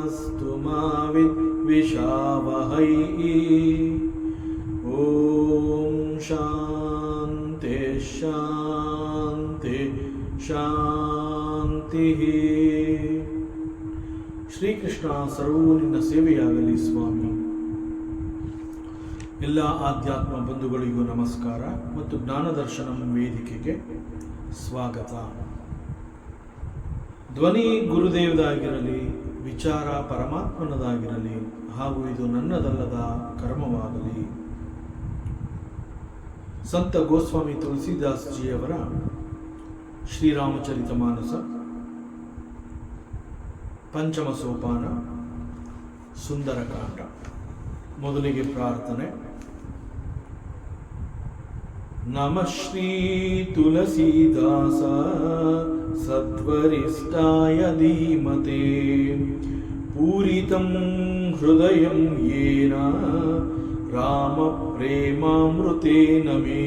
तेजस्विनावधीतमस्तु मा विद्विषावहै। ॐ शान्ति शान्ति ಶಾಂತಿಃ. ಶ್ರೀಕೃಷ್ಣ ಸರ್ವವೂ ನಿನ್ನ ಸೇವೆಯಾಗಲಿ ಸ್ವಾಮಿ. ಎಲ್ಲ ಆಧ್ಯಾತ್ಮ ಬಂಧುಗಳಿಗೂ ನಮಸ್ಕಾರ ಮತ್ತು ಜ್ಞಾನದರ್ಶನಂ ವೇದಿಕೆಗೆ ಸ್ವಾಗತ. ಧ್ವನಿ ಗುರುದೇವದಾಗಿರಲಿ, ವಿಚಾರ ಪರಮಾತ್ಮನದಾಗಿರಲಿ, ಹಾಗೂ ಇದು ನನ್ನದಲ್ಲದ ಕರ್ಮವಾಗಲಿ. ಸಂತ ಗೋಸ್ವಾಮಿ ತುಳಸಿದಾಸ್ ಜಿಯವರ ಶ್ರೀರಾಮಚರಿತಮಾನಸ ಪಂಚಮ ಸೋಪಾನ ಸುಂದರಕಾಂಡ. ಮೊದಲಿಗೆ ಪ್ರಾರ್ಥನೆ. ನಮಃ ಶ್ರೀ ತುಳಸೀದಾಸ ಸದ್ವರಿಷ್ಠಾಯ ಧೀಮತೆ ಪೂರಿತಂ ಹೃದಯಂ ಯೇನ ರಾಮ ಪ್ರೇಮಾಮೃತೇನ ಮೇ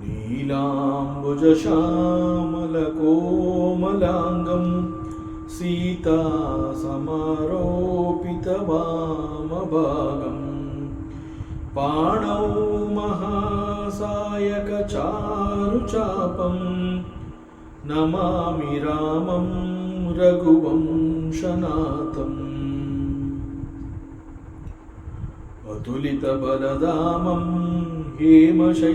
ನೀಲಾಂಬುಜಶ್ಯಾಮಲಕೋಮಲಾಂಗಂ ಸೀತಾ ಸಮಾರೋಪಿತವಾಮಭಾಗಂ ಪಾಣೌ ಮಹಾಸಾಯಕಚಾರುಚಾಪಂ ನಮಾಮಿ ರಾಮಂ ರಘುವಂಶನಾಥಂ. ಅತುಲಿತಬಲಧಾಮಂ ಹೇಮಶೈಲಾಭದೇಹಂ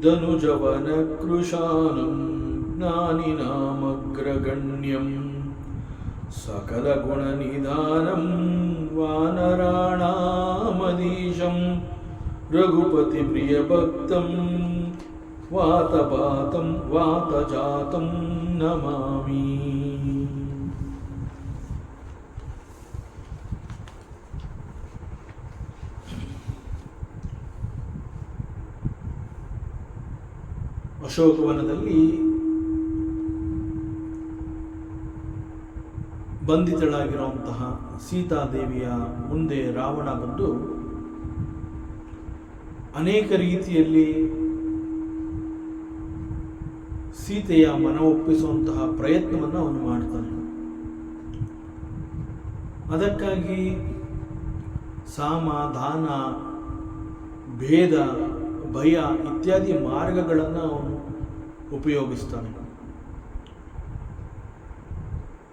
ಧನುಜವನಕೃಶಾನಂ ಜ್ಞಾನಿನಾಮಗ್ರಗಣ್ಯಂ ಸಕಲಗುಣನಿಧಾನಂ ವಾನರಾಣಾಮಧೀಶಂ ರಘುಪತಿಪ್ರಿಯಭಕ್ತಂ ವಾತಪಾತಂ ವಾತಜಾತಂ ನಮಾಮಿ. ಅಶೋಕವನದಲ್ಲಿ ಬಂಧಿತಳಾಗಿರುವಂತಹ ಸೀತಾದೇವಿಯ ಮುಂದೆ ರಾವಣ ಬಂದು ಅನೇಕ ರೀತಿಯಲ್ಲಿ ಸೀತೆಯ ಮನವೊಪ್ಪಿಸುವಂತಹ ಪ್ರಯತ್ನವನ್ನು ಅವನು ಮಾಡ್ತಾನೆ. ಅದಕ್ಕಾಗಿ ಸಾಮ, ದಾನ, ಭೇದ, ಭಯ ಇತ್ಯಾದಿ ಮಾರ್ಗಗಳನ್ನು ಅವನು ಉಪಯೋಗಿಸ್ತಾನೆ.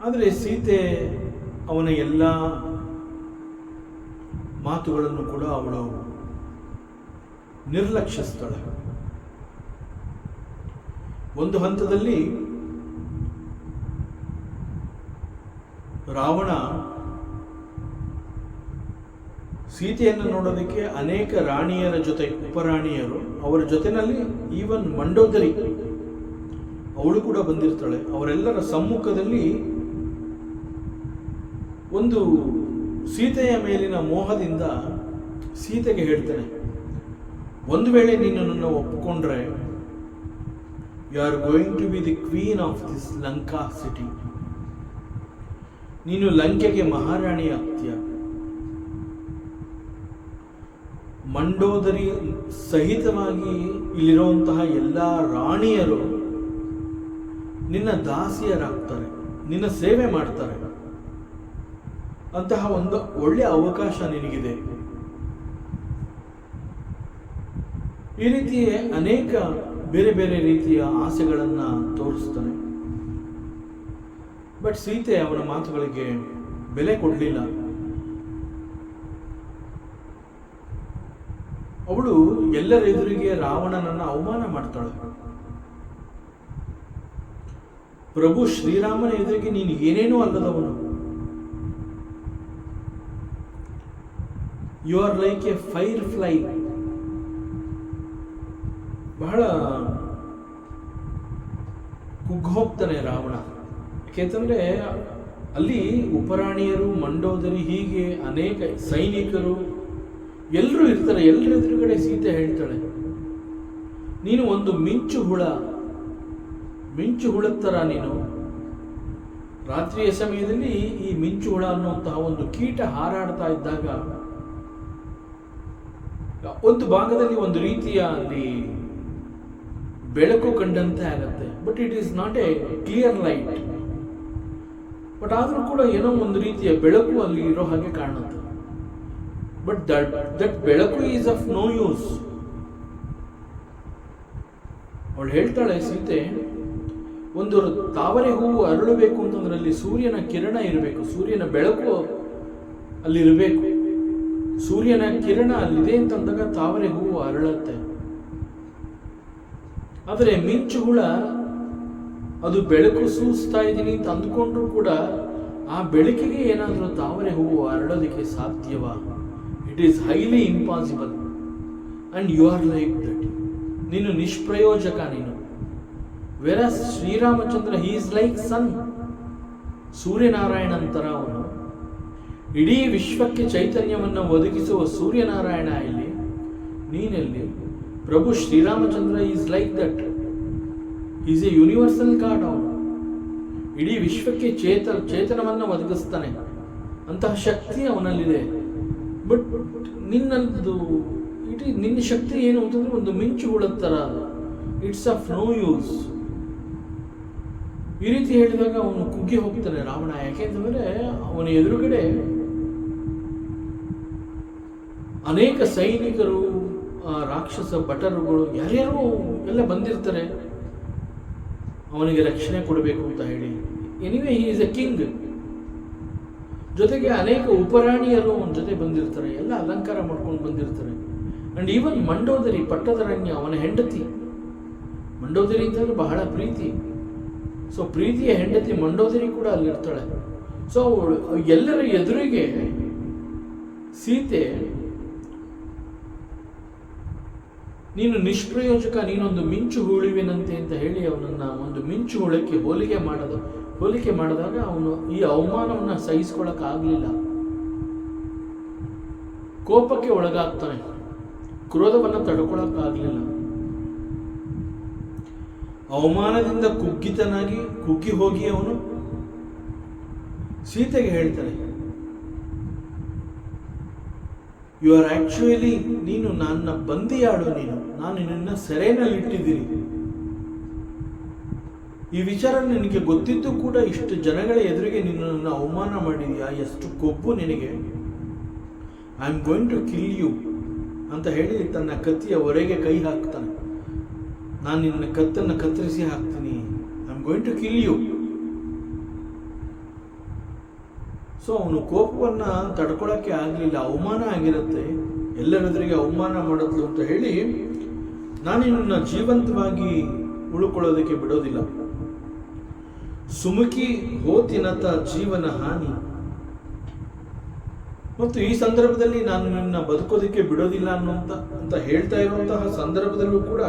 ಆದರೆ ಸೀತೆ ಅವನ ಎಲ್ಲ ಮಾತುಗಳನ್ನು ಕೂಡ ಅವಳು ನಿರ್ಲಕ್ಷಿಸ್ತಾಳೆ. ಒಂದು ಹಂತದಲ್ಲಿ ರಾವಣ ಸೀತೆಯನ್ನು ನೋಡೋದಕ್ಕೆ ಅನೇಕ ರಾಣಿಯರ ಜೊತೆ, ಉಪರಾಣಿಯರು, ಅವರ ಜೊತೆನಲ್ಲಿ ಈವನ್ ಮಂಡೋದರಿ ಅವಳು ಕೂಡ ಬಂದಿರ್ತಾಳೆ. ಅವರೆಲ್ಲರ ಸಮ್ಮುಖದಲ್ಲಿ ಒಂದು ಸೀತೆಯ ಮೇಲಿನ ಮೋಹದಿಂದ ಸೀತೆಗೆ ಹೇಳ್ತಾನೆ, ಒಂದು ವೇಳೆ ನೀನು ನನ್ನ ಒಪ್ಪಿಕೊಂಡ್ರೆ you are going to be the queen of this Lanka city. ನೀನು ಲಂಕೆಗೆ ಮಹಾರಾಣಿ ಆಗ್ತೀಯ. ಮಂಡೋದರಿ ಸಹಿತವಾಗಿ ಇಲ್ಲಿರುವಂತಹ ಎಲ್ಲ ರಾಣಿಯರು ನಿನ್ನ ದಾಸಿಯರಾಗ್ತಾರೆ, ನಿನ್ನ ಸೇವೆ ಮಾಡ್ತಾರೆ. ಅಂತಹ ಒಂದು ಒಳ್ಳೆಯ ಅವಕಾಶ ನಿನಗಿದೆ. ಈ ರೀತಿ ಅನೇಕ ಬೇರೆ ಬೇರೆ ರೀತಿಯ ಆಸೆಗಳನ್ನು ತೋರಿಸ್ತಾನೆ. ಬಟ್ ಸೀತೆ ಅವನ ಮಾತುಗಳಿಗೆ ಬೆಲೆ ಕೊಡಲಿಲ್ಲ. ಅವಳು ಎಲ್ಲರ ಎದುರಿಗೆ ರಾವಣನನ್ನು ಅವಮಾನ ಮಾಡ್ತಾಳೆ. ಪ್ರಭು ಶ್ರೀರಾಮನ ಎದುರಿಗೆ ನೀನು ಏನೇನೂ ಅಲ್ಲದವನು. You are like a firefly. ಬಹಳ ಕುಗ್ಗೋಗ್ತಾನೆ ರಾವಣ. ಯಾಕೆಂತಂದ್ರೆ ಅಲ್ಲಿ ಉಪರಾಣಿಯರು, ಮಂಡೋದರಿ, ಹೀಗೆ ಅನೇಕ ಸೈನಿಕರು ಎಲ್ಲರೂ ಇರ್ತಾರೆ. ಎಲ್ಲರ ಎದುರುಗಡೆ ಸೀತೆ ಹೇಳ್ತಾಳೆ, ನೀನು ಒಂದು ಮಿಂಚು ಹುಳದ ಥರ ನೀನು. ರಾತ್ರಿಯ ಸಮಯದಲ್ಲಿ ಈ ಮಿಂಚು ಹುಳ ಅನ್ನುವಂತಹ ಒಂದು ಕೀಟ ಹಾರಾಡ್ತಾ ಇದ್ದಾಗ ಒಂದು ಭಾಗದಲ್ಲಿ ಒಂದು ರೀತಿಯ ಅಲ್ಲಿ ಬೆಳಕು ಕಂಡಂತೆ ಆಗತ್ತೆ. But it is not A clear light. But ಆದರೂ ಕೂಡ ಏನೋ ಒಂದು ರೀತಿಯ ಬೆಳಕು ಅಲ್ಲಿ ಇರೋ ಹಾಗೆ ಕಾಣುತ್ತೆ. ಬಟ್ ದಟ್ ಬೆಳಕು ಈಸ್ ಆಫ್ ನೋ ಯೂಸ್. ಅವಳು ಹೇಳ್ತಾಳೆ ಸೀತೆ, ಒಂದು ತಾವರೆ ಹೂವು ಅರಳಬೇಕು ಅಂತಂದ್ರೆ ಅಲ್ಲಿ ಸೂರ್ಯನ ಕಿರಣ ಇರಬೇಕು, ಸೂರ್ಯನ ಬೆಳಕು ಅಲ್ಲಿರಬೇಕು. ಸೂರ್ಯನ ಕಿರಣ ಅಲ್ಲಿದೆ ಅಂತಂದಾಗ ತಾವರೆ ಹೂವು ಅರಳುತ್ತೆ. ಆದರೆ ಮಿಂಚು ಹುಳ ಅದು ಬೆಳಕು ಸೂಸ್ತಾ ಇದ್ದೀನಿ ಅಂತ ಅಂದ್ಕೊಂಡ್ರು ಕೂಡ ಆ ಬೆಳಕಿಗೆ ಏನಾದರೂ ತಾವರೆ ಹೂವು ಅರಳೋದಕ್ಕೆ ಸಾಧ್ಯವಾ? It is highly impossible. And you are like that. ನೀನು ನಿಷ್ಪ್ರಯೋಜಕ. ನೀನು versus Shri Ramachandra he is like sun. ಸೂರ್ಯನಾರಾಯಣನ್ ತರ ಅವನು. ಇಡೀ ವಿಶ್ವಕ್ಕೆ ಚೈತನ್ಯವನ್ನು ಒದಗಿಸುವ ಸೂರ್ಯನಾರಾಯಣ ಇಲ್ಲಿ, ನೀನೆಲ್ಲಿ? ಪ್ರಭು Shri Ramachandra is like that. Is a universal god. ಅವನು ಇಡೀ ವಿಶ್ವಕ್ಕೆ ಚೇತನವನ್ನು ಒದಗಿಸ್ತಾನೆ. ಅಂತಹ ಶಕ್ತಿ ಅವನಲ್ಲಿದೆ. ಬಟ್ ನಿನ್ನದು ನಿನ್ನ ಶಕ್ತಿ ಏನು ಅಂತಂದ್ರೆ ಒಂದು ಮಿಂಚು ಹುಳದ ಥರ. It's of no use. ಈ ರೀತಿ ಹೇಳಿದಾಗ ಅವನು ಕುಗ್ಗಿ ಹೋಗ್ತಾನೆ ರಾವಣ. ಯಾಕೆಂತಂದ್ರೆ ಅವನ ಎದುರುಗಡೆ ಅನೇಕ ಸೈನಿಕರು, ರಾಕ್ಷಸ ಭಟರುಗಳು, ಯಾರ್ಯಾರು ಎಲ್ಲ ಬಂದಿರ್ತಾರೆ ಅವನಿಗೆ ರಕ್ಷಣೆ ಕೊಡಬೇಕು ಅಂತ ಹೇಳಿ. Anyway he is A king. ಜೊತೆಗೆ ಅನೇಕ ಉಪರಾಣಿಯರು ಅವನ ಜೊತೆ ಬಂದಿರ್ತಾರೆ, ಎಲ್ಲ ಅಲಂಕಾರ ಮಾಡ್ಕೊಂಡು ಬಂದಿರ್ತಾರೆ. ಅಂಡ್ ಈವನ್ ಮಂಡೋದರಿ, ಪಟ್ಟದರಣ್ಯ, ಅವನ ಹೆಂಡತಿ. ಮಂಡೋದರಿ ಅಂತಂದ್ರೆ ಬಹಳ ಪ್ರೀತಿ. ಸೊ ಪ್ರೀತಿಯ ಹೆಂಡತಿ ಮಂಡೋದರಿ ಕೂಡ ಅಲ್ಲಿರ್ತಾಳೆ. ಸೊ ಎಲ್ಲರ ಎದುರಿಗೆ ಸೀತೆ, ನೀನು ನಿಷ್ಪ್ರಯೋಜಕ, ನೀನೊಂದು ಮಿಂಚು ಹುಳುವಿನಂತೆ ಅಂತ ಹೇಳಿ ಅವನನ್ನ ಒಂದು ಮಿಂಚು ಹುಳಕ್ಕೆ ಹೋಲಿಕೆ ಮಾಡಿದಾಗ ಅವನು ಈ ಅವಮಾನವನ್ನು ಸಹಿಸ್ಕೊಳ್ಳಕ್ ಆಗ್ಲಿಲ್ಲ. ಕೋಪಕ್ಕೆ ಒಳಗಾಗ್ತಾನೆ, ಕ್ರೋಧವನ್ನು ತಡ್ಕೊಳಕ್ಕಾಗಲಿಲ್ಲ. ಅವಮಾನದಿಂದ ಕುಗ್ಗಿ ಹೋಗಿ ಅವನು ಸೀತೆಗೆ ಹೇಳ್ತಾನೆ, ಯು ಆರ್ ಆಕ್ಚುಯಲಿ, ನೀನು ನನ್ನ ಬಂದಿಯಾಳು, ನಾನು ನಿನ್ನ ಸೆರೆನಲ್ಲಿಟ್ಟಿದ್ದೀನಿ. ಈ ವಿಚಾರ ನಿನಗೆ ಗೊತ್ತಿದ್ದು ಕೂಡ ಇಷ್ಟು ಜನಗಳ ಎದುರಿಗೆ ನಿನ್ನನ್ನು ಅವಮಾನ ಮಾಡಿದೀಯಾ, ಎಷ್ಟು ಕೊಬ್ಬು ನಿನಗೆ. I am going to kill you ಅಂತ ಹೇಳಿ ತನ್ನ ಕತ್ತಿಯ ಹೊರೆಗೆ ಕೈ ಹಾಕ್ತಾನೆ. ನಾನು ನಿನ್ನ ಕತ್ತನ್ನು ಕತ್ತರಿಸಿ ಹಾಕ್ತೀನಿ. I am going to kill you. So ಅವನು ಕೋಪವನ್ನ ತಡ್ಕೊಳಕ್ಕೆ ಆಗಲಿಲ್ಲ. ಅವಮಾನ ಆಗಿರುತ್ತೆ, ಎಲ್ಲರೆದುರಿಗೆ ಅವಮಾನ ಮಾಡಿದ್ಲು ಅಂತ ಹೇಳಿ ನಾನು ನಿನ್ನ ಜೀವಂತವಾಗಿ ಉಳ್ಕೊಳ್ಳೋದಕ್ಕೆ ಬಿಡೋದಿಲ್ಲ. ಸುಮುಖಿ ಹೋತಿನತ ಜೀವನ ಹಾನಿ. ಮತ್ತು ಈ ಸಂದರ್ಭದಲ್ಲಿ ನಾನು ನಿನ್ನ ಬದುಕೋದಕ್ಕೆ ಬಿಡೋದಿಲ್ಲ ಅಂತ ಹೇಳ್ತಾ ಇರುವಂತಹ ಸಂದರ್ಭದಲ್ಲೂ ಕೂಡ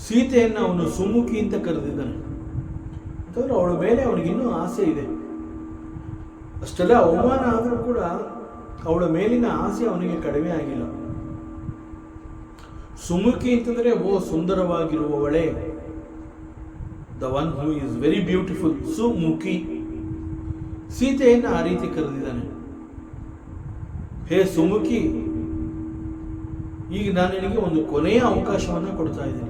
ಸೀತೆಯನ್ನ ಅವನು ಸುಮುಖಿ ಅಂತ ಕರೆದಿದ್ದಾನೆ. ಅಂತಂದ್ರೆ ಅವಳ ಮೇಲೆ ಅವನಿಗಿನ್ನೂ ಆಸೆ ಇದೆ. ಅಷ್ಟೆಲ್ಲ ಅವಮಾನ ಆದರೂ ಕೂಡ ಅವಳ ಮೇಲಿನ ಆಸೆ ಅವನಿಗೆ ಕಡಿಮೆ ಆಗಿಲ್ಲ. ಸುಮುಖಿ ಅಂತಂದ್ರೆ ಓ ಸುಂದರವಾಗಿರುವವಳೆ, the one who is very beautiful, ಸುಮುಖಿ. ಸೀತೆಯನ್ನು ಆ ರೀತಿ ಕರೆದಿದ್ದಾನೆ. ಹೇ ಸುಮುಖಿ, ಈಗ ನಾನು ನಿನಗೆ ಒಂದು ಕೊನೆಯ ಅವಕಾಶವನ್ನ ಕೊಡ್ತಾ ಇದ್ದೀನಿ.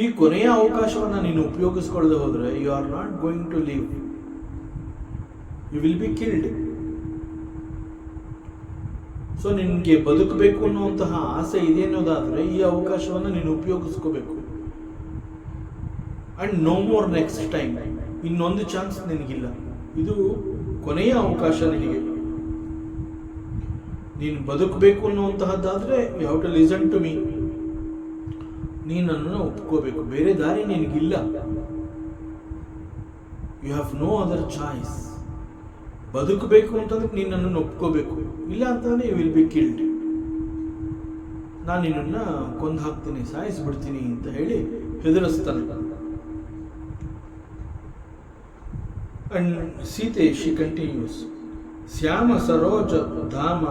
ಈ ಕೊನೆಯ ಅವಕಾಶವನ್ನ ನೀನು ಉಪಯೋಗಿಸ್ಕೊಳ್ಳದೆ ಹೋದ್ರೆ you are not going to live, you will be killed. So ನಿನಗೆ ಬದುಕಬೇಕು ಅನ್ನುವಂತಹ ಆಸೆ ಇದೆ ಅನ್ನೋದಾದ್ರೆ ಈ ಅವಕಾಶವನ್ನ ನೀನು ಉಪಯೋಗಿಸ್ಕೋಬೇಕು. And no more next time. ಇನ್ನೊಂದು ಚಾನ್ಸ್ ನಿನಗಿಲ್ಲ. ಇದು ಕೊನೆಯ ಅವಕಾಶ ನಿನಗೆ. ನೀನು ಬದುಕಬೇಕು ಅನ್ನುವಂತಹದ್ದಾದ್ರೆ you have to listen to me. ನೀನನ್ನು ಒಪ್ಕೋಬೇಕು, ಬೇರೆ ದಾರಿ ನಿನಗಿಲ್ಲ. You have no other choice. ಬದುಕಬೇಕು ಅಂತಂದ್ರೆ ನೀನು ನನ್ನನ್ನು ಒಪ್ಕೋಬೇಕು, ಇಲ್ಲ ಅಂತಂದ್ರೆ ಯು ವಿಲ್ ಬಿ ಕಿಲ್ಡ್. ನಾನು ನಿನ್ನನ್ನು ಕೊಂದು ಹಾಕ್ತೀನಿ, ಸಾಯಿಸ್ಬಿಡ್ತೀನಿ ಅಂತ ಹೇಳಿ ಹೆದರಿಸ್ತಾನೆ. ಅಂಡ್ ಸೀತೆ ಶಿ ಕಂಟಿನ್ಯೂಸ್, ಶ್ಯಾಮ ಸರೋಜ ಧಾಮ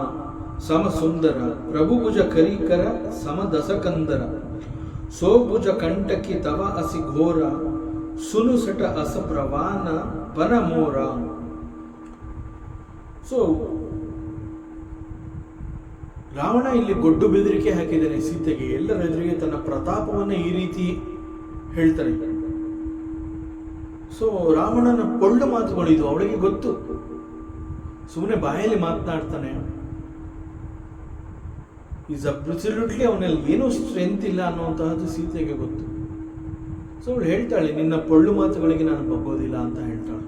ಸಮ ಸುಂದರ, ಪ್ರಭುಭುಜ ಕರಿಕರ ಸಮ ದಸಕಂದರ, ಸೋಭುಜ ಕಂಟಕಿ ತವ ಅಸಿ ಘೋರ, ಸುನುಸಟ ಅಸ ಪ್ರವಾನ ಪನ ಮೋರ. ಸೊ ರಾವಣ ಇಲ್ಲಿ ಗೊಡ್ಡು ಬೆದರಿಕೆ ಹಾಕಿದ್ದಾನೆ ಸೀತೆಗೆ. ಎಲ್ಲರ ಎದುರಿಗೆ ತನ್ನ ಪ್ರತಾಪವನ್ನು ಈ ರೀತಿ ಹೇಳ್ತಾನೆ. ಸೊ ರಾವಣನ ಪೊಳ್ಳು ಮಾತುಗಳಿದು, ಅವಳಿಗೆ ಗೊತ್ತು. ಸುಮ್ಮನೆ ಬಾಯಲ್ಲಿ ಮಾತನಾಡ್ತಾನೆ, ಈಸ್ ಅಬ್ಸಲ್ಯೂಟ್ಲಿ ಅವನಲ್ಲಿ ಏನೂ ಸ್ಟ್ರೆಂತ್ ಇಲ್ಲ ಅನ್ನುವಂತಹದ್ದು ಸೀತೆಗೆ ಗೊತ್ತು. ಸೊ ಅವಳು ಹೇಳ್ತಾಳೆ, ನಿನ್ನ ಪೊಳ್ಳು ಮಾತುಗಳಿಗೆ ನಾನು ಬಗ್ಗೋದಿಲ್ಲ ಅಂತ ಹೇಳ್ತಾಳೆ.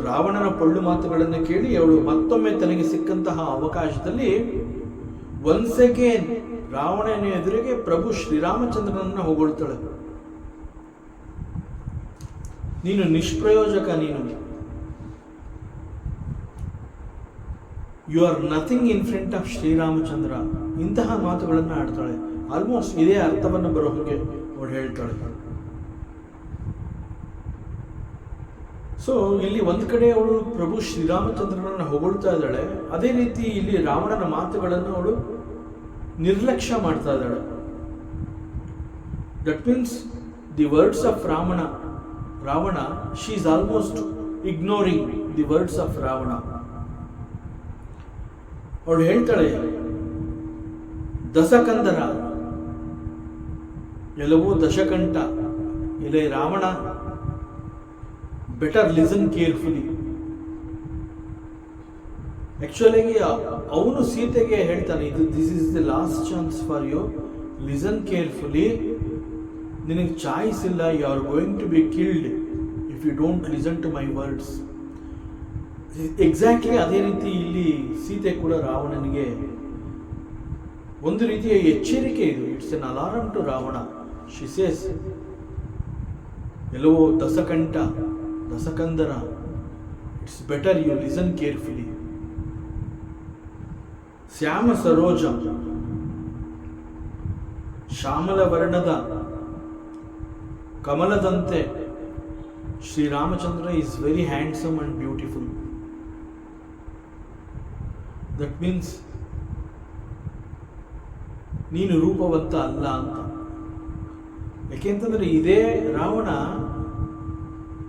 ರಾವಣನ ಪೊಳ್ಳು ಮಾತುಗಳನ್ನು ಕೇಳಿ ಅವಳು ಮತ್ತೊಮ್ಮೆ ತನಗೆ ಸಿಕ್ಕಂತಹ ಅವಕಾಶದಲ್ಲಿ ಒನ್ಸ್ ಅಗೇನ್ ರಾವಣನ ಎದುರಿಗೆ ಪ್ರಭು ಶ್ರೀರಾಮಚಂದ್ರನನ್ನ ಹೊಗಳ್ತಾಳೆ. ನೀನು ನಿಷ್ಪ್ರಯೋಜಕ, ನೀನು you are nothing in front of Sri Ramachandra. ಇಂತಹ ಮಾತುಗಳನ್ನು ಆಡ್ತಾಳೆ. ಆಲ್ಮೋಸ್ಟ್ ಇದೇ ಅರ್ಥವನ್ನು ಬರೋ ಹಾಗೆ ಅವಳು ಹೇಳ್ತಾಳೆ. ಸೊ ಇಲ್ಲಿ ಒಂದು ಕಡೆ ಅವಳು ಪ್ರಭು ಶ್ರೀರಾಮಚಂದ್ರನನ್ನು ಹೊಗಳ್ತಾ ಇದ್ದಾಳೆ, ಅದೇ ರೀತಿ ಇಲ್ಲಿ ರಾವಣನ ಮಾತುಗಳನ್ನು ಅವಳು ನಿರ್ಲಕ್ಷ್ಯ ಮಾಡ್ತಾ ಇದ್ದಾಳೆ. That means the words of Ravana she is almost ignoring the words of Ravana. ಅವಳು ಹೇಳ್ತಾಳೆ, ದಶಕಂದರ, ಎಲ್ಲವೋ ದಶಕಂಠ, ಎಲೆ Ravana, better listen carefully. Actually ಅವನು ಸೀತೆಗೆ ಹೇಳ್ತಾನೆ, this is the last chance for you, listen carefully. ನಿನಗೆ ಚಾಯ್ಸ್ ಇಲ್ಲ, you are going to be killed if you don't listen to my words. Exactly ಅದೇ ರೀತಿ ಇಲ್ಲಿ ಸೀತೆ ಕೂಡ ರಾವಣನಿಗೆ ಒಂದು ರೀತಿಯ ಎಚ್ಚರಿಕೆ ಇದು. It's an alarm to Ravana. She says, ಎಲ್ಲವೋ Dashakantha, Dashakandhara, it's better you listen carefully. ಶ್ಯಾಮ ಸರೋಜ, ಶ್ಯಾಮಲ ವರ್ಣದ ಕಮಲದಂತೆ Shri Ramachandra is very handsome and beautiful. That means ನೀನು ರೂಪವಂತ ಅಲ್ಲ ಅಂತ. ಯಾಕೆಂತಂದ್ರೆ ಇದೇ ರಾವಣ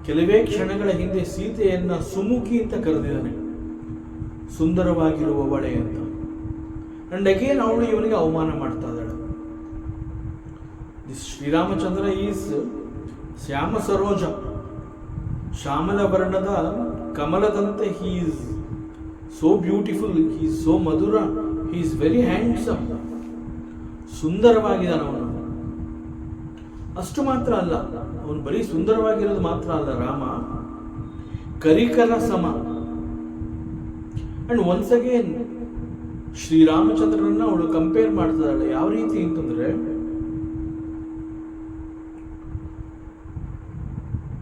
ಕೆಲವೇ ಕ್ಷಣಗಳ ಹಿಂದೆ ಸೀತೆಯನ್ನ ಸುಮುಖಿ ಅಂತ ಕರೆದಿದ್ದಾನೆ, ಸುಂದರವಾಗಿರುವವಳೆ ಅಂತ. ಅಂಡ್ ಅಗೇನ್ ಅವಳು ಇವನಿಗೆ ಅವಮಾನ ಮಾಡ್ತಾ ಇದ್ದಾಳೆ. ಶ್ರೀರಾಮಚಂದ್ರ ಈಸ್ ಶ್ಯಾಮ ಸರೋಜ, ಶ್ಯಾಮಲ ವರ್ಣದ ಕಮಲದಂತೆ. He is so beautiful, he is so ಮಧುರ, ಹಿ ಈಸ್ ವೆರಿ ಹ್ಯಾಂಡ್ಸಮ್. ಸುಂದರವಾಗಿದ್ದಾನೆ ಅವನು. ಅಷ್ಟು ಮಾತ್ರ ಅಲ್ಲ, ಅವನು ಬರೀ ಸುಂದರವಾಗಿರೋದು ಮಾತ್ರ ಅಲ್ಲ, ರಾಮ ಕರಿಕರ ಸಮ. ಅಂಡ್ ಒನ್ಸ್ ಅಗೇನ್ ಶ್ರೀರಾಮಚಂದ್ರನನ್ನ ಅವಳು ಕಂಪೇರ್ ಮಾಡ್ತಿದ್ದಾಳೆ. ಯಾವ ರೀತಿ ಅಂತಂದ್ರೆ,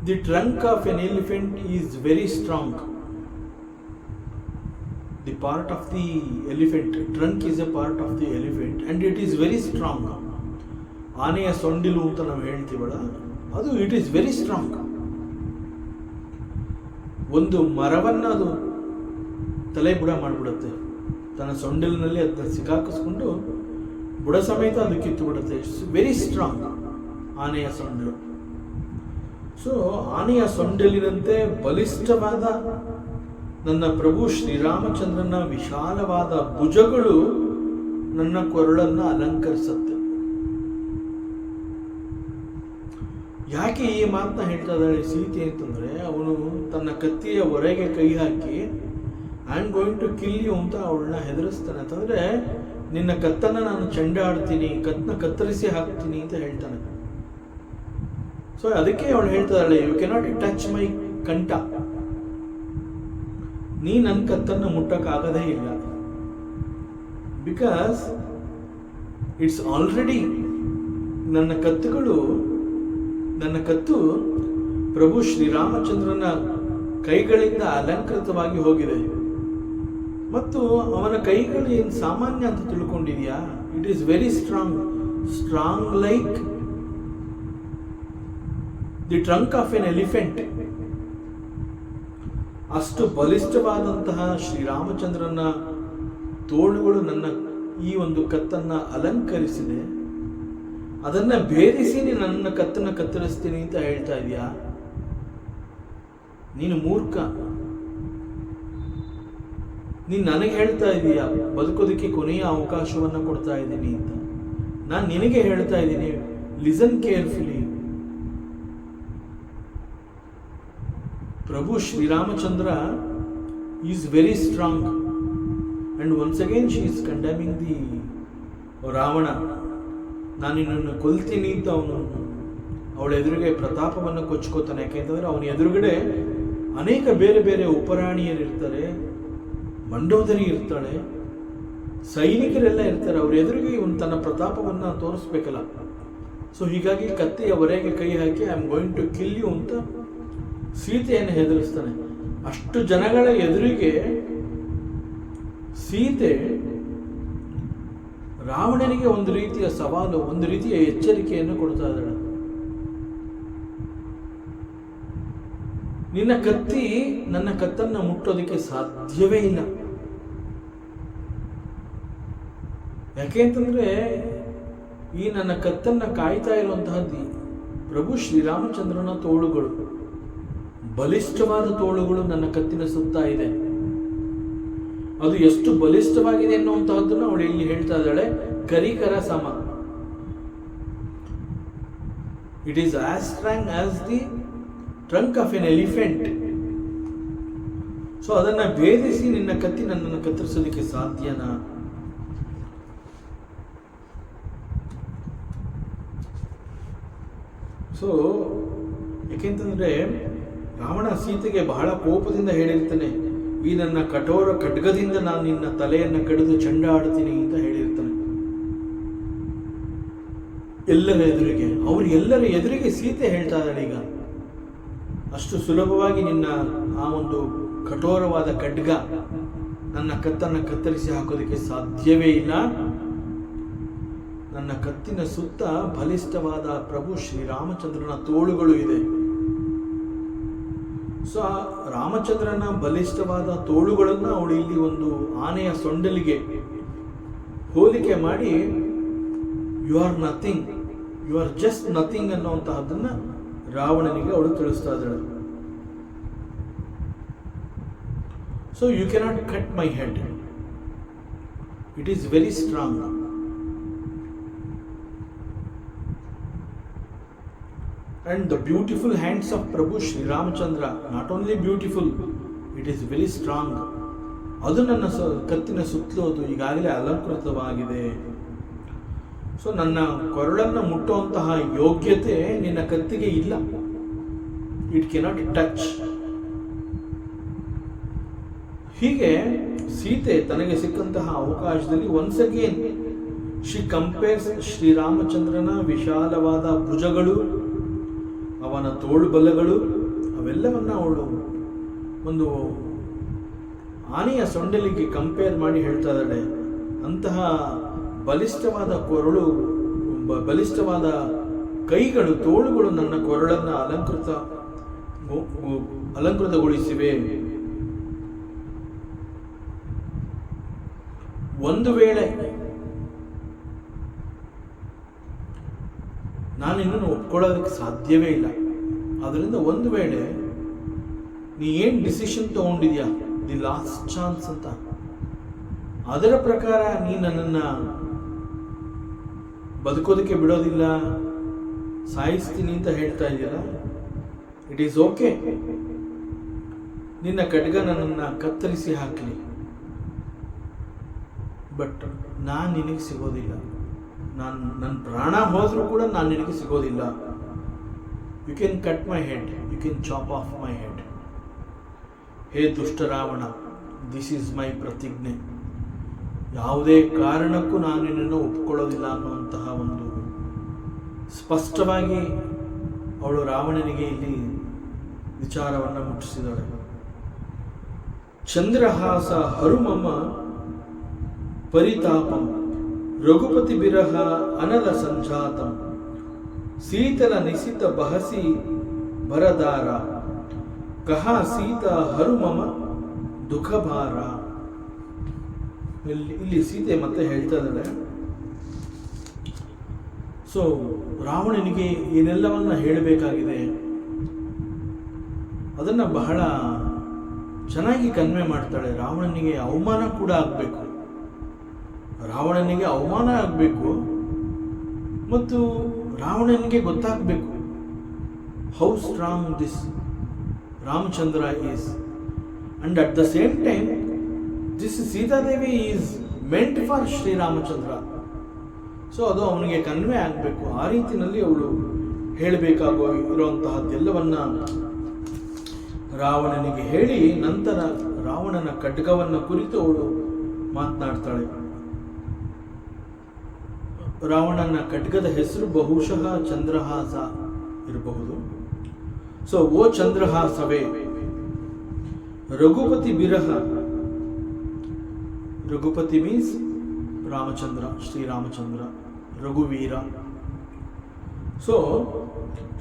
the trunk of an elephant is very strong. The part of the elephant, trunk is a part of the elephant and it is very strong. ಆನೆಯ ಸೊಂಡಿಲು ಅಂತ ನಾವು ಹೇಳ್ತೀವಲ್ಲ, ಅದು ಇಟ್ ಈಸ್ ವೆರಿ ಸ್ಟ್ರಾಂಗ್. ಒಂದು ಮರವನ್ನ ಅದು ತಲೆ ಬುಡ ಮಾಡಿಬಿಡುತ್ತೆ, ತನ್ನ ಸೊಂಡಿಲಿನಲ್ಲಿ ಅದನ್ನ ಸಿಕ್ಕಾಕಿಸ್ಕೊಂಡು ಬುಡ ಸಮೇತ ಅದು ಕಿತ್ತು ಬಿಡುತ್ತೆ. ಇಟ್ಸ್ ವೆರಿ ಸ್ಟ್ರಾಂಗ್ ಆನೆಯ ಸೊಂಡಿಲು. ಸೊ ಆನೆಯ ಸೊಂಡಿಲಿನಂತೆ ಬಲಿಷ್ಠವಾದ ನನ್ನ ಪ್ರಭು ಶ್ರೀರಾಮಚಂದ್ರನ ವಿಶಾಲವಾದ ಭುಜಗಳು ನನ್ನ ಕೊರಳನ್ನು ಅಲಂಕರಿಸುತ್ತೆ. ಯಾಕೆ ಈ ಮಾತನ್ನ ಹೇಳ್ತಾ ಇದ್ದಾಳೆ ಸೀತೆ ಅಂತಂದ್ರೆ, ಅವನು ತನ್ನ ಕತ್ತಿಯ ಹೊರೆಗೆ ಕೈ ಹಾಕಿ I am going to kill you ಅಂತ ಅವಳನ್ನ ಹೆದರಿಸ್ತಾನೆ. ಅಂತಂದ್ರೆ ನಿನ್ನ ಕತ್ತನ್ನ ನಾನು ಚೆಂಡ ಆಡ್ತೀನಿ, ಕತ್ತರಿಸಿ ಹಾಕ್ತೀನಿ ಅಂತ ಹೇಳ್ತಾನೆ. ಸೊ ಅದಕ್ಕೆ ಅವಳು ಹೇಳ್ತಾ ಇದ್ದಾಳೆ, ಯು ಕೆನಾಟ್ ಟಚ್ ಮೈ ಕಂಠ, ನೀ ನನ್ನ ಕತ್ತನ್ನು ಮುಟ್ಟಕ್ಕಾಗದೇ ಇಲ್ಲ. ಬಿಕಾಸ್ ಇಟ್ಸ್ ಆಲ್ರೆಡಿ ನನ್ನ ಕತ್ತು ಪ್ರಭು ಶ್ರೀರಾಮಚಂದ್ರನ ಕೈಗಳಿಂದ ಅಲಂಕೃತವಾಗಿ ಹೋಗಿದೆ. ಮತ್ತು ಅವನ ಕೈಗಳು ಏನು ಸಾಮಾನ್ಯ ಅಂತ ತಿಳ್ಕೊಂಡಿದ್ಯಾ? It is very strong like the trunk of an elephant. ಅಷ್ಟು ಬಲಿಷ್ಠವಾದಂತಹ ಶ್ರೀರಾಮಚಂದ್ರನ ತೋಳುಗಳು ನನ್ನ ಈ ಒಂದು ಕತ್ತನ್ನ ಅಲಂಕರಿಸಿದೆ. ಅದನ್ನ ಭೇದಿಸಿ ನನ್ನ ಕತ್ತನ್ನ ಕತ್ತರಿಸ್ತೀನಿ ಅಂತ ಹೇಳ್ತಾ ಇದೀಯಾ? ನೀನು ಮೂರ್ಖ. ನೀನು ನನಗೆ ಹೇಳ್ತಾ ಇದೀಯಾ ಬದುಕೋದಕ್ಕೆ ಕೊನೆಯ ಅವಕಾಶವನ್ನ ಕೊಡ್ತಾ ಇದ್ದೀನಿ ಅಂತ. ನಾನು ನಿನಗೆ ಹೇಳ್ತಾ ಇದ್ದೀನಿ, ಲಿಸನ್ ಕೇರ್ಫುಲಿ. ಪ್ರಭು Shri Ramachandra is very strong and once again she is condemning the Ravana. ನಾನು ನಿನ್ನನ್ನು ಕೊಲ್ತೀನಿ ಅಂತ ಅವಳ ಎದುರಿಗೆ ಪ್ರತಾಪವನ್ನು ಕೊಚ್ಕೋತಾನೆ. ಯಾಕೆಂತಂದರೆ ಅವನ ಎದುರುಗಡೆ ಅನೇಕ ಬೇರೆ ಬೇರೆ ಉಪರಾಣಿಯರಿರ್ತಾರೆ, ಮಂಡೋದರಿ ಇರ್ತಾಳೆ, ಸೈನಿಕರೆಲ್ಲ ಇರ್ತಾರೆ. ಅವ್ರ ಎದುರಿಗೆ ಇವನು ತನ್ನ ಪ್ರತಾಪವನ್ನು ತೋರಿಸ್ಬೇಕಲ್ಲ. ಸೊ ಹೀಗಾಗಿ ಕತ್ತಿಯವರೆಗೆ ಕೈ ಹಾಕಿ I am going to kill you ಅಂತ ಸೀತೆಯನ್ನು ಹೆದರಿಸ್ತಾನೆ. ಅಷ್ಟು ಜನಗಳ ಎದುರಿಗೆ ಸೀತೆ ರಾವಣನಿಗೆ ಒಂದು ರೀತಿಯ ಸವಾಲು, ಒಂದು ರೀತಿಯ ಎಚ್ಚರಿಕೆಯನ್ನು ಕೊಡ್ತಾ ಇದ್ದಾಳೆ. ನಿನ್ನ ಕತ್ತಿ ನನ್ನ ಕತ್ತನ್ನು ಮುಟ್ಟೋದಕ್ಕೆ ಸಾಧ್ಯವೇ ಇಲ್ಲ. ಯಾಕೆಂತಂದ್ರೆ ಈ ನನ್ನ ಕತ್ತನ್ನು ಕಾಯ್ತಾ ಇರುವಂತಹದ್ದು ಪ್ರಭು ಶ್ರೀರಾಮಚಂದ್ರನ ತೋಳುಗಳು, ಬಲಿಷ್ಠವಾದ ತೋಳುಗಳು ನನ್ನ ಕತ್ತಿನ ಸುತ್ತ ಇದೆ. ಅದು ಎಷ್ಟು ಬಲಿಷ್ಠವಾಗಿದೆ ಅನ್ನುವಂತಹದ್ದನ್ನು ಅವಳು ಇಲ್ಲಿ ಹೇಳ್ತಾ ಇದ್ದಾಳೆ. ಕರಿಕರ ಸಮ, it is as strong as the trunk of an elephant. So ಅದನ್ನ ಭೇದಿಸಿ ನಿನ್ನ ಕತ್ತಿ ನನ್ನನ್ನು ಕತ್ತರಿಸೋದಕ್ಕೆ ಸಾಧ್ಯನಾ? ಸೊ ಯಾಕೆಂತಂದ್ರೆ ರಾವಣ ಸೀತೆಗೆ ಬಹಳ ಕೋಪದಿಂದ ಹೇಳಿರ್ತಾನೆ, ಈ ನನ್ನ ಕಠೋರ ಖಡ್ಗದಿಂದ ನಾನು ನಿನ್ನ ತಲೆಯನ್ನು ಕಡಿದು ಚೆಂಡಾಡ್ತೀನಿ ಅಂತ ಹೇಳಿರ್ತಾನೆ. ಎಲ್ಲರ ಎದುರಿಗೆ, ಎಲ್ಲರ ಎದುರಿಗೆ ಸೀತೆ ಹೇಳ್ತಾ ಇದ್ದಾಳೆ, ಈಗ ಅಷ್ಟು ಸುಲಭವಾಗಿ ನಿನ್ನ ಆ ಒಂದು ಕಠೋರವಾದ ಖಡ್ಗ ನನ್ನ ಕತ್ತನ್ನು ಕತ್ತರಿಸಿ ಹಾಕೋದಕ್ಕೆ ಸಾಧ್ಯವೇ ಇಲ್ಲ. ನನ್ನ ಕತ್ತಿನ ಸುತ್ತ ಬಲಿಷ್ಠವಾದ ಪ್ರಭು ಶ್ರೀರಾಮಚಂದ್ರನ ತೋಳುಗಳು ಇದೆ. ಸೊ ಆ ರಾಮಚಂದ್ರನ ಬಲಿಷ್ಠವಾದ ತೋಳುಗಳನ್ನು ಅವಳು ಇಲ್ಲಿ ಒಂದು ಆನೆಯ ಸೊಂಡಲಿಗೆ ಹೋಲಿಕೆ ಮಾಡಿ you are nothing, you are just nothing ಅನ್ನುವಂತಹದ್ದನ್ನ ರಾವಣನಿಗೆ ಅವಳು ತಿಳಿಸ್ತಾ ಇದ್ದಾಳೆ. So you cannot cut my head, it is very strong. And the beautiful hands of Prabhu Sri Ramachandra, not only beautiful, it is very strong. ಅದು ನನ್ನ ಕತ್ತಿನ ಸುತ್ತಲೂ ಅದು ಈಗಾಗಲೇ ಅಲಂಕೃತವಾಗಿದೆ. ಸೊ ನನ್ನ ಕೊರಳನ್ನು ಮುಟ್ಟುವಂತಹ ಯೋಗ್ಯತೆ ನಿನ್ನ ಕತ್ತಿಗೆ ಇಲ್ಲ. It cannot touch. ಹೀಗೆ ಸೀತೆ ತನಗೆ ಸಿಕ್ಕಂತಹ ಅವಕಾಶದಲ್ಲಿ ಒನ್ಸ್ ಅಗೇನ್ ಶಿ ಕಂಪೇರ್ಸ್ ಶ್ರೀರಾಮಚಂದ್ರನ ವಿಶಾಲವಾದ ಭುಜಗಳು, ಅವನ ತೋಳು ಬಲಗಳು, ಅವೆಲ್ಲವನ್ನ ಅವಳು ಒಂದು ಆನೆಯ ಸೊಂಡಲಿಗೆ ಕಂಪೇರ್ ಮಾಡಿ ಹೇಳ್ತಾ ಇದ್ದಾಳೆ. ಅಂತಹ ಬಲಿಷ್ಠವಾದ ಕೊರಳು, ಬಲಿಷ್ಠವಾದ ಕೈಗಳು, ತೋಳುಗಳು ನನ್ನ ಕೊರಳನ್ನು ಅಲಂಕೃತಗೊಳಿಸಿವೆ. ಒಂದು ವೇಳೆ ನಾನು ಇನ್ನೂ ಒಪ್ಕೊಳ್ಳೋದಕ್ಕೆ ಸಾಧ್ಯವೇ ಇಲ್ಲ. ಅದರಿಂದ ಒಂದು ವೇಳೆ ನೀ ಏನು ಡಿಸಿಷನ್ ತಗೊಂಡಿದ್ಯಾ, ದಿ ಲಾಸ್ಟ್ ಚಾನ್ಸ್ ಅಂತ, ಅದರ ಪ್ರಕಾರ ನೀ ನನ್ನನ್ನು ಬದುಕೋದಕ್ಕೆ ಬಿಡೋದಿಲ್ಲ, ಸಾಯಿಸ್ತೀನಿ ಅಂತ ಹೇಳ್ತಾ ಇದೆಯಲ್ಲ, ಇಟ್ ಈಸ್ ಓಕೆ. ನಿನ್ನ ಖಡ್ಗ ನನ್ನನ್ನು ಕತ್ತರಿಸಿ ಹಾಕಲಿ, ಬಟ್ ನಾನು ನಿನಗೆ ಸಿಗೋದಿಲ್ಲ. ನನ್ನ ಪ್ರಾಣ ಹೋದರೂ ಕೂಡ ನಾನು ನಿನಗೆ ಸಿಗೋದಿಲ್ಲ. You can cut my head, you can chop off my head. ಹೇ ದುಷ್ಟ ರಾವಣ, ದಿಸ್ ಈಸ್ ಮೈ ಪ್ರತಿಜ್ಞೆ. ಯಾವುದೇ ಕಾರಣಕ್ಕೂ ನಾನು ನಿನ್ನನ್ನು ಒಪ್ಕೊಳ್ಳೋದಿಲ್ಲ ಅನ್ನುವಂತಹ ಒಂದು ಸ್ಪಷ್ಟವಾಗಿ ಅವಳು ರಾವಣನಿಗೆ ಇಲ್ಲಿ ವಿಚಾರವನ್ನು ಮುಟ್ಟಿಸಿದಳು. ಚಂದ್ರಹಾಸ ಹರುಮಮ ಪರಿತಾಪಂ ರಘುಪತಿ ಬಿರಹ ಅನಲ ಸಂಜಾತಂ ಸೀತಲ ನಿಸಿತ ಬಹಸಿ ಭರದಾರ ಕಹ ಸೀತ ಹರುಮಮ ದುಃಖಭಾರ. ಇಲ್ಲಿ ಸೀತೆ ಮತ್ತೆ ಹೇಳ್ತಾ ಇದ್ದಾಳೆ. ಸೊ ರಾವಣನಿಗೆ ಏನೆಲ್ಲವನ್ನ ಹೇಳಬೇಕಾಗಿದೆ ಅದನ್ನ ಬಹಳ ಚೆನ್ನಾಗಿ ಕನ್ವೆ ಮಾಡ್ತಾಳೆ. ರಾವಣನಿಗೆ ಅವಮಾನ ಕೂಡ ಆಗಬೇಕು, ರಾವಣನಿಗೆ ಅವಮಾನ ಆಗಬೇಕು ಮತ್ತು ರಾವಣನಿಗೆ ಗೊತ್ತಾಗಬೇಕು how strong this Ramchandra is. And at the same time, this Sita Devi is meant for Sri Ramachandra. So ಅದು ಅವನಿಗೆ ಕನ್ವೆ ಆಗಬೇಕು. ಆ ರೀತಿಯಲ್ಲಿ ಅವಳು ಹೇಳಬೇಕಾಗೋ ಇರುವಂತಹದ್ದೆಲ್ಲವನ್ನ ರಾವಣನಿಗೆ ಹೇಳಿ ನಂತರ ರಾವಣನ ಖಡ್ಗವನ್ನು ಕುರಿತು ಅವಳು ಮಾತನಾಡ್ತಾಳೆ. ರಾವಣನ ಖಡ್ಗದ ಹೆಸರು ಬಹುಶಃ ಚಂದ್ರಹಾಸ ಇರಬಹುದು. ಸೊ ಓ ಚಂದ್ರಹಾಸವೇ, ರಘುಪತಿ ಬಿರಹ. ರಘುಪತಿ ಮೀನ್ಸ್ ರಾಮಚಂದ್ರ, ಶ್ರೀರಾಮಚಂದ್ರ, ರಘುವೀರ. ಸೊ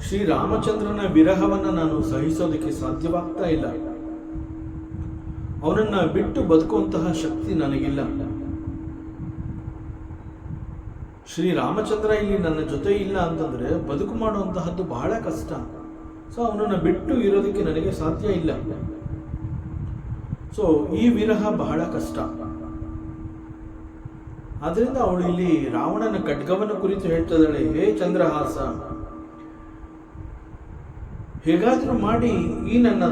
ಶ್ರೀರಾಮಚಂದ್ರನ ವಿರಹವನ್ನು ನಾನು ಸಹಿಸೋದಕ್ಕೆ ಸಾಧ್ಯವಾಗ್ತಾ ಇಲ್ಲ. ಅವನನ್ನ ಬಿಟ್ಟು ಬದುಕುವಂತಹ ಶಕ್ತಿ ನನಗಿಲ್ಲ. ಶ್ರೀರಾಮಚಂದ್ರ ಇಲ್ಲಿ ನನ್ನ ಜೊತೆ ಇಲ್ಲ ಅಂತಂದ್ರೆ ಬದುಕು ಮಾಡುವಂತಹದ್ದು ಬಹಳ ಕಷ್ಟ. ಸೊ ಅವನನ್ನು ಬಿಟ್ಟು ಇರೋದಕ್ಕೆ ನನಗೆ ಸಾಧ್ಯ ಇಲ್ಲ. ಸೊ ಈ ವಿರಹ ಬಹಳ ಕಷ್ಟ. ಆದ್ರಿಂದ ಅವಳು ಇಲ್ಲಿ ರಾವಣನ ಖಡ್ಗವನ್ನು ಕುರಿತು ಹೇಳ್ತಿದ್ದಾಳೆ, ಹೇ ಚಂದ್ರಹಾಸ, ಹೇಗಾದ್ರೂ ಮಾಡಿ ಈ ನನ್ನ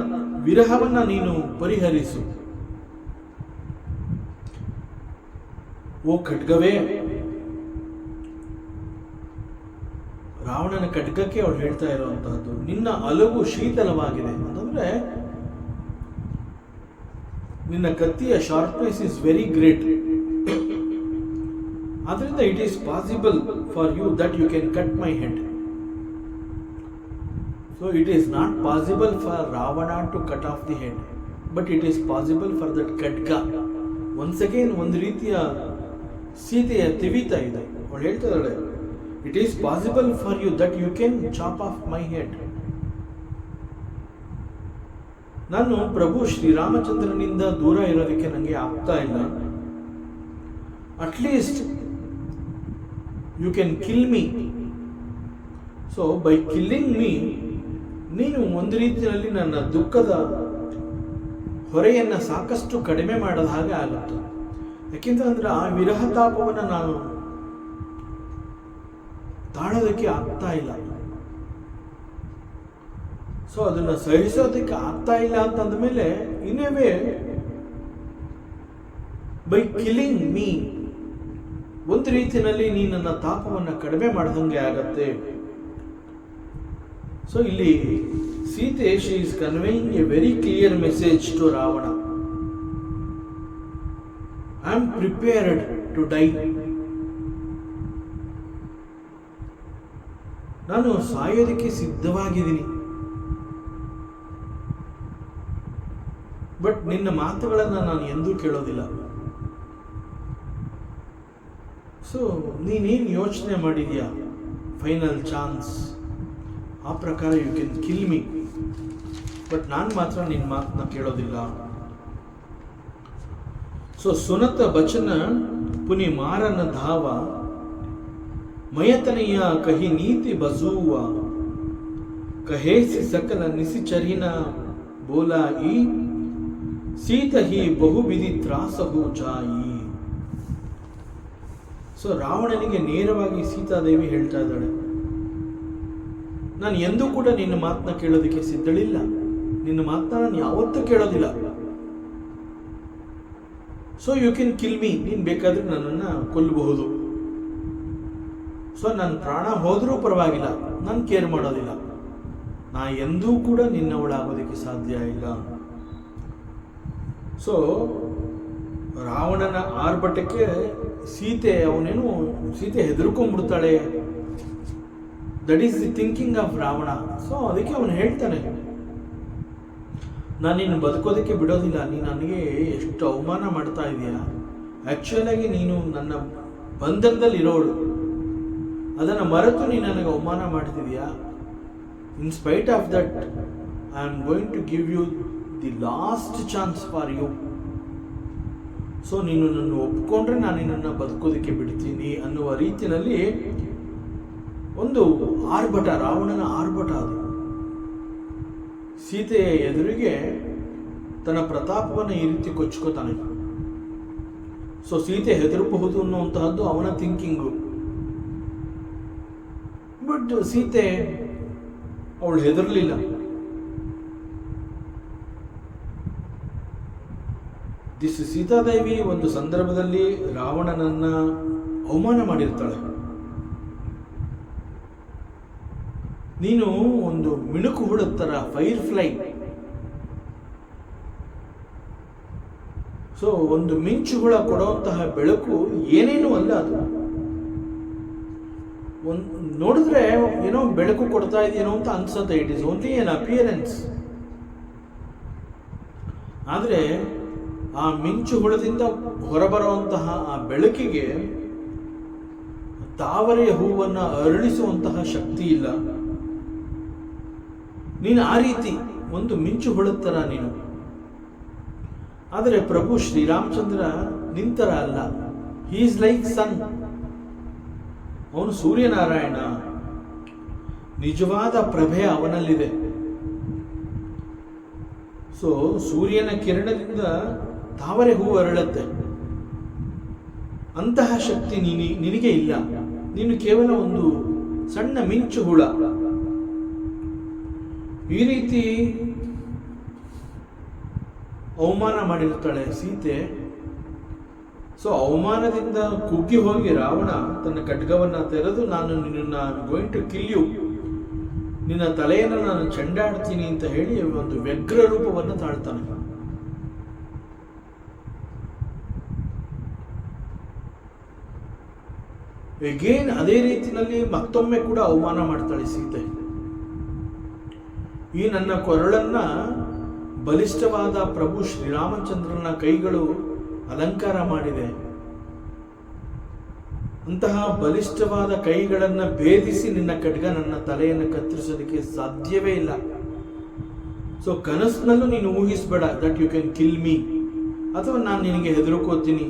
ವಿರಹವನ್ನ ನೀನು ಪರಿಹರಿಸು. ಓ ಖಡ್ಗವೇ, ರಾವಣನ ಖಡ್ಗಕ್ಕೆ ಅವಳು ಹೇಳ್ತಾ ಇರುವಂತಹದ್ದು, ನಿನ್ನ ಅಲಗು ಶೀತಲವಾಗಿದೆ ಅಂತಂದ್ರೆ ನಿನ್ನ ಕತ್ತಿಯ ಶಾರ್ಪ್ನೆಸ್ ಇಸ್ ವೆರಿ ಗ್ರೇಟ್. ಆದ್ರಿಂದ it is possible for you that you can cut my head. So it is not possible for Ravana to cut off the head, but it is possible for that ಖಡ್ಗ. Once again ಒಂದು ರೀತಿಯ ಸೀತೆಯ ತಿವಿತ ಇದೆ. ಅವಳು ಹೇಳ್ತಿದ್ದಾಳೆ, it is possible for you that you can chop off my head. ನಾನು ಪ್ರಭು ಶ್ರೀರಾಮಚಂದ್ರನಿಂದ ದೂರ ಇರೋದಕ್ಕೆ ನನಗೆ ಆಗ್ತಾ ಇಲ್ಲ. At least you can kill me. So by killing me ನೀನು ಒಂದು ರೀತಿಯಲ್ಲಿ ನನ್ನ ದುಃಖದ ಹೊರೆಯನ್ನು ಸಾಕಷ್ಟು ಕಡಿಮೆ ಮಾಡದ ಹಾಗೆ ಆಗುತ್ತೆ. ಯಾಕೆಂತಂದ್ರೆ ಆ ವಿರಹ ತಾಪವನ್ನು ನಾನು ತಾಳೋದಕ್ಕೆ ಆಗ್ತಾ ಇಲ್ಲ. ಸೊ ಅದನ್ನು ಸಹಿಸೋದಕ್ಕೆ ಆಗ್ತಾ ಇಲ್ಲ ಅಂತಂದ ಮೇಲೆ ಇನ್ನೇವೇ ಬೈ ಕಿಲ್ಲಿಂಗ್ ಮೀ ಒಂದು ರೀತಿಯಲ್ಲಿ ನೀ ನನ್ನ ತಾಪವನ್ನು ಕಡಿಮೆ ಮಾಡಿದಂಗೆ ಆಗತ್ತೆ. ಸೊ ಇಲ್ಲಿ Sita she is conveying a very clear message to Ravana. I am prepared to die. ನಾನು ಸಾಯೋದಕ್ಕೆ ಸಿದ್ಧವಾಗಿದ್ದೀನಿ. ಬಟ್ ನಿನ್ನ ಮಾತುಗಳನ್ನು ನಾನು ಎಂದೂ ಕೇಳೋದಿಲ್ಲ. ಸೊ ನೀನೇನು ಯೋಚನೆ ಮಾಡಿದ್ಯಾ, ಫೈನಲ್ ಚಾನ್ಸ್, ಆ ಪ್ರಕಾರ you can kill me, but ನಾನು ಮಾತ್ರ ನಿನ್ನ ಮಾತನ್ನ ಕೇಳೋದಿಲ್ಲ. ಸೊ ಸುನತ ಬಚನ ಪುನಿ ಮಾರನ ಧಾವ, ಮಯತನೆಯ ಕಹಿ ನೀತಿ ಬಜೂವ, ಕಹೇಸಿ ಸಕಲ ನಿಸಿಚರಿನ ಬೋಲಾಯಿ, ಸೀತ ಹಿ ಬಹುಬಿಧಿ ತ್ರಾಸಹು ಜಾಯಿ. ಸೊ ರಾವಣನಿಗೆ ನೇರವಾಗಿ ಸೀತಾದೇವಿ ಹೇಳ್ತಾ ಇದ್ದಾಳೆ, ನಾನು ಎಂದೂ ಕೂಡ ನಿನ್ನ ಮಾತನ್ನ ಕೇಳೋದಕ್ಕೆ ಸಿದ್ಧಳಿಲ್ಲ. ನಿನ್ನ ಮಾತನ್ನ ನಾನು ಯಾವತ್ತೂ ಕೇಳೋದಿಲ್ಲ. So you can kill me, ನೀನು ಬೇಕಾದ್ರೆ ನನ್ನನ್ನು ಕೊಲ್ಲಬಹುದು. ಸೊ ನನ್ನ ಪ್ರಾಣ ಹೋದರೂ ಪರವಾಗಿಲ್ಲ, ನಾನು ಕೇರ್ ಮಾಡೋದಿಲ್ಲ. ನಾ ಎಂದೂ ಕೂಡ ನಿನ್ನವಳಾಗೋದಕ್ಕೆ ಸಾಧ್ಯ ಇಲ್ಲ. ಸೊ ರಾವಣನ ಆರ್ಭಟಕ್ಕೆ ಸೀತೆ ಹೆದರ್ಕೊಂಡ್ಬಿಡ್ತಾಳೆ. That is the thinking of Ravana. So ಅದಕ್ಕೆ ಅವನು ಹೇಳ್ತಾನೆ, ನಾನು ನೀನು ಬದುಕೋದಕ್ಕೆ ಬಿಡೋದಿಲ್ಲ. ನೀನು ನನಗೆ ಎಷ್ಟು ಅವಮಾನ ಮಾಡ್ತಾ ಇದೆಯಾ. ಆ್ಯಕ್ಚುಲಾಗಿ ನೀನು ನನ್ನ ಬಂಧನದಲ್ಲಿ ಇರೋಳು, ಅದನ್ನು ಮರೆತು ನೀನು ನನಗೆ ಅವಮಾನ ಮಾಡ್ತಿದೀಯಾ. In spite of that I am going to give you the last chance for you. So ನೀನು ನನ್ನ ಒಪ್ಕೊಂಡ್ರೆ ನಾನು ನಿನ್ನನ್ನು ಬದುಕೋದಕ್ಕೆ ಬಿಡ್ತೀನಿ ಅನ್ನುವ ರೀತಿಯಲ್ಲಿ ಒಂದು ಆರ್ಭಟ, ರಾವಣನ ಆರ್ಭಟ ಅದು. ಸೀತೆಯ ಎದುರಿಗೆ ತನ್ನ ಪ್ರತಾಪವನ್ನು ಈ ರೀತಿ ಕೊಚ್ಕೋತಾನೆ. ಸೊ ಸೀತೆ ಹೆದರಬಹುದು ಅನ್ನುವಂತಹದ್ದು ಅವನ ಥಿಂಕಿಂಗು. ಬಟ್ ಸೀತೆ ಅವಳು ಹೆದರಲಿಲ್ಲ. ಸೀತಾದೇವಿ ಒಂದು ಸಂದರ್ಭದಲ್ಲಿ ರಾವಣನನ್ನ ಅವಮಾನ ಮಾಡಿರ್ತಾಳೆ. ನೀನು ಒಂದು ಮಿಣುಕು ಹುಳದ ತರ, ಫೈರ್ ಫ್ಲೈ. ಸೊ ಒಂದು ಮಿಂಚು ಹುಳ ಕೊಡುವಂತಹ ಬೆಳಕು ಏನೇನು ಅಲ್ಲ ಅದು. ನೋಡಿದ್ರೆ ಏನೋ ಬೆಳಕು ಕೊಡ್ತಾ ಇದೆಯೇನೋ ಅಂತ ಅನ್ಸುತ್ತೆ. It is only N appearance. ಆದರೆ ಆ ಮಿಂಚು ಹುಳದಿಂದ ಹೊರಬರುವಂತಹ ಆ ಬೆಳಕಿಗೆ ತಾವರೆಯ ಹೂವನ್ನು ಅರಳಿಸುವಂತಹ ಶಕ್ತಿ ಇಲ್ಲ. ನೀನು ಆ ರೀತಿ ಒಂದು ಮಿಂಚು ಹುಳದ ಥರ ನೀನು. ಆದರೆ ಪ್ರಭು ಶ್ರೀರಾಮಚಂದ್ರ ನಿಂತರ ಅಲ್ಲ. ಹಿ ಈಸ್ ಲೈಕ್ ಸನ್. ಅವನು ಸೂರ್ಯನಾರಾಯಣ. ನಿಜವಾದ ಪ್ರಭೆ ಅವನಲ್ಲಿದೆ. ಸೊ ಸೂರ್ಯನ ಕಿರಣದಿಂದ ತಾವರೆ ಹೂವು ಅರಳುತ್ತೆ. ಅಂತಹ ಶಕ್ತಿ ನಿನಗೆ ಇಲ್ಲ. ನೀನು ಕೇವಲ ಒಂದು ಸಣ್ಣ ಮಿಂಚು ಹುಳ. ಈ ರೀತಿ ಅವಮಾನ ಮಾಡಿರ್ತಾಳೆ ಸೀತೆ. ಸೊ ಅವಮಾನದಿಂದ ಕುಗ್ಗಿ ಹೋಗಿ ರಾವಣ ತನ್ನ ಖಡ್ಗವನ್ನ ತೆರೆದು, ನಾನು ನಿನ್ನ ಗೋಯಿಂಗ್ ಟು ಕಿಲ್ ಯು, ನಿನ್ನ ತಲೆಯನ್ನು ನಾನು ಚೆಂಡಾಡ್ತೀನಿ ಅಂತ ಹೇಳಿ ಒಂದು ವ್ಯಗ್ರ ರೂಪವನ್ನು ತಾಳ್ತಾನೆ. ಎಗೇನ್ ಅದೇ ರೀತಿಯಲ್ಲಿ ಮತ್ತೊಮ್ಮೆ ಕೂಡ ಅವಮಾನ ಮಾಡ್ತಾಳೆ ಸೀತೆ. ಈ ನನ್ನ ಕೊರಳನ್ನ ಬಲಿಷ್ಠವಾದ ಪ್ರಭು ಶ್ರೀರಾಮಚಂದ್ರನ ಕೈಗಳು ಅಲಂಕಾರ ಮಾಡಿದೆ. ಅಂತಹ ಬಲಿಷ್ಠವಾದ ಕೈಗಳನ್ನ ಭೇದಿಸಿ ನಿನ್ನ ಖಡ್ಗ ನನ್ನ ತಲೆಯನ್ನು ಕತ್ತರಿಸೋದಕ್ಕೆ ಸಾಧ್ಯವೇ ಇಲ್ಲ. ಸೊ ಕನಸಿನಲ್ಲೂ ನೀನು ಊಹಿಸಬೇಡ that you can kill me, ಅಥವಾ ನಾನು ನಿನಗೆ ಹೆದರ್ಕೋತೀನಿ.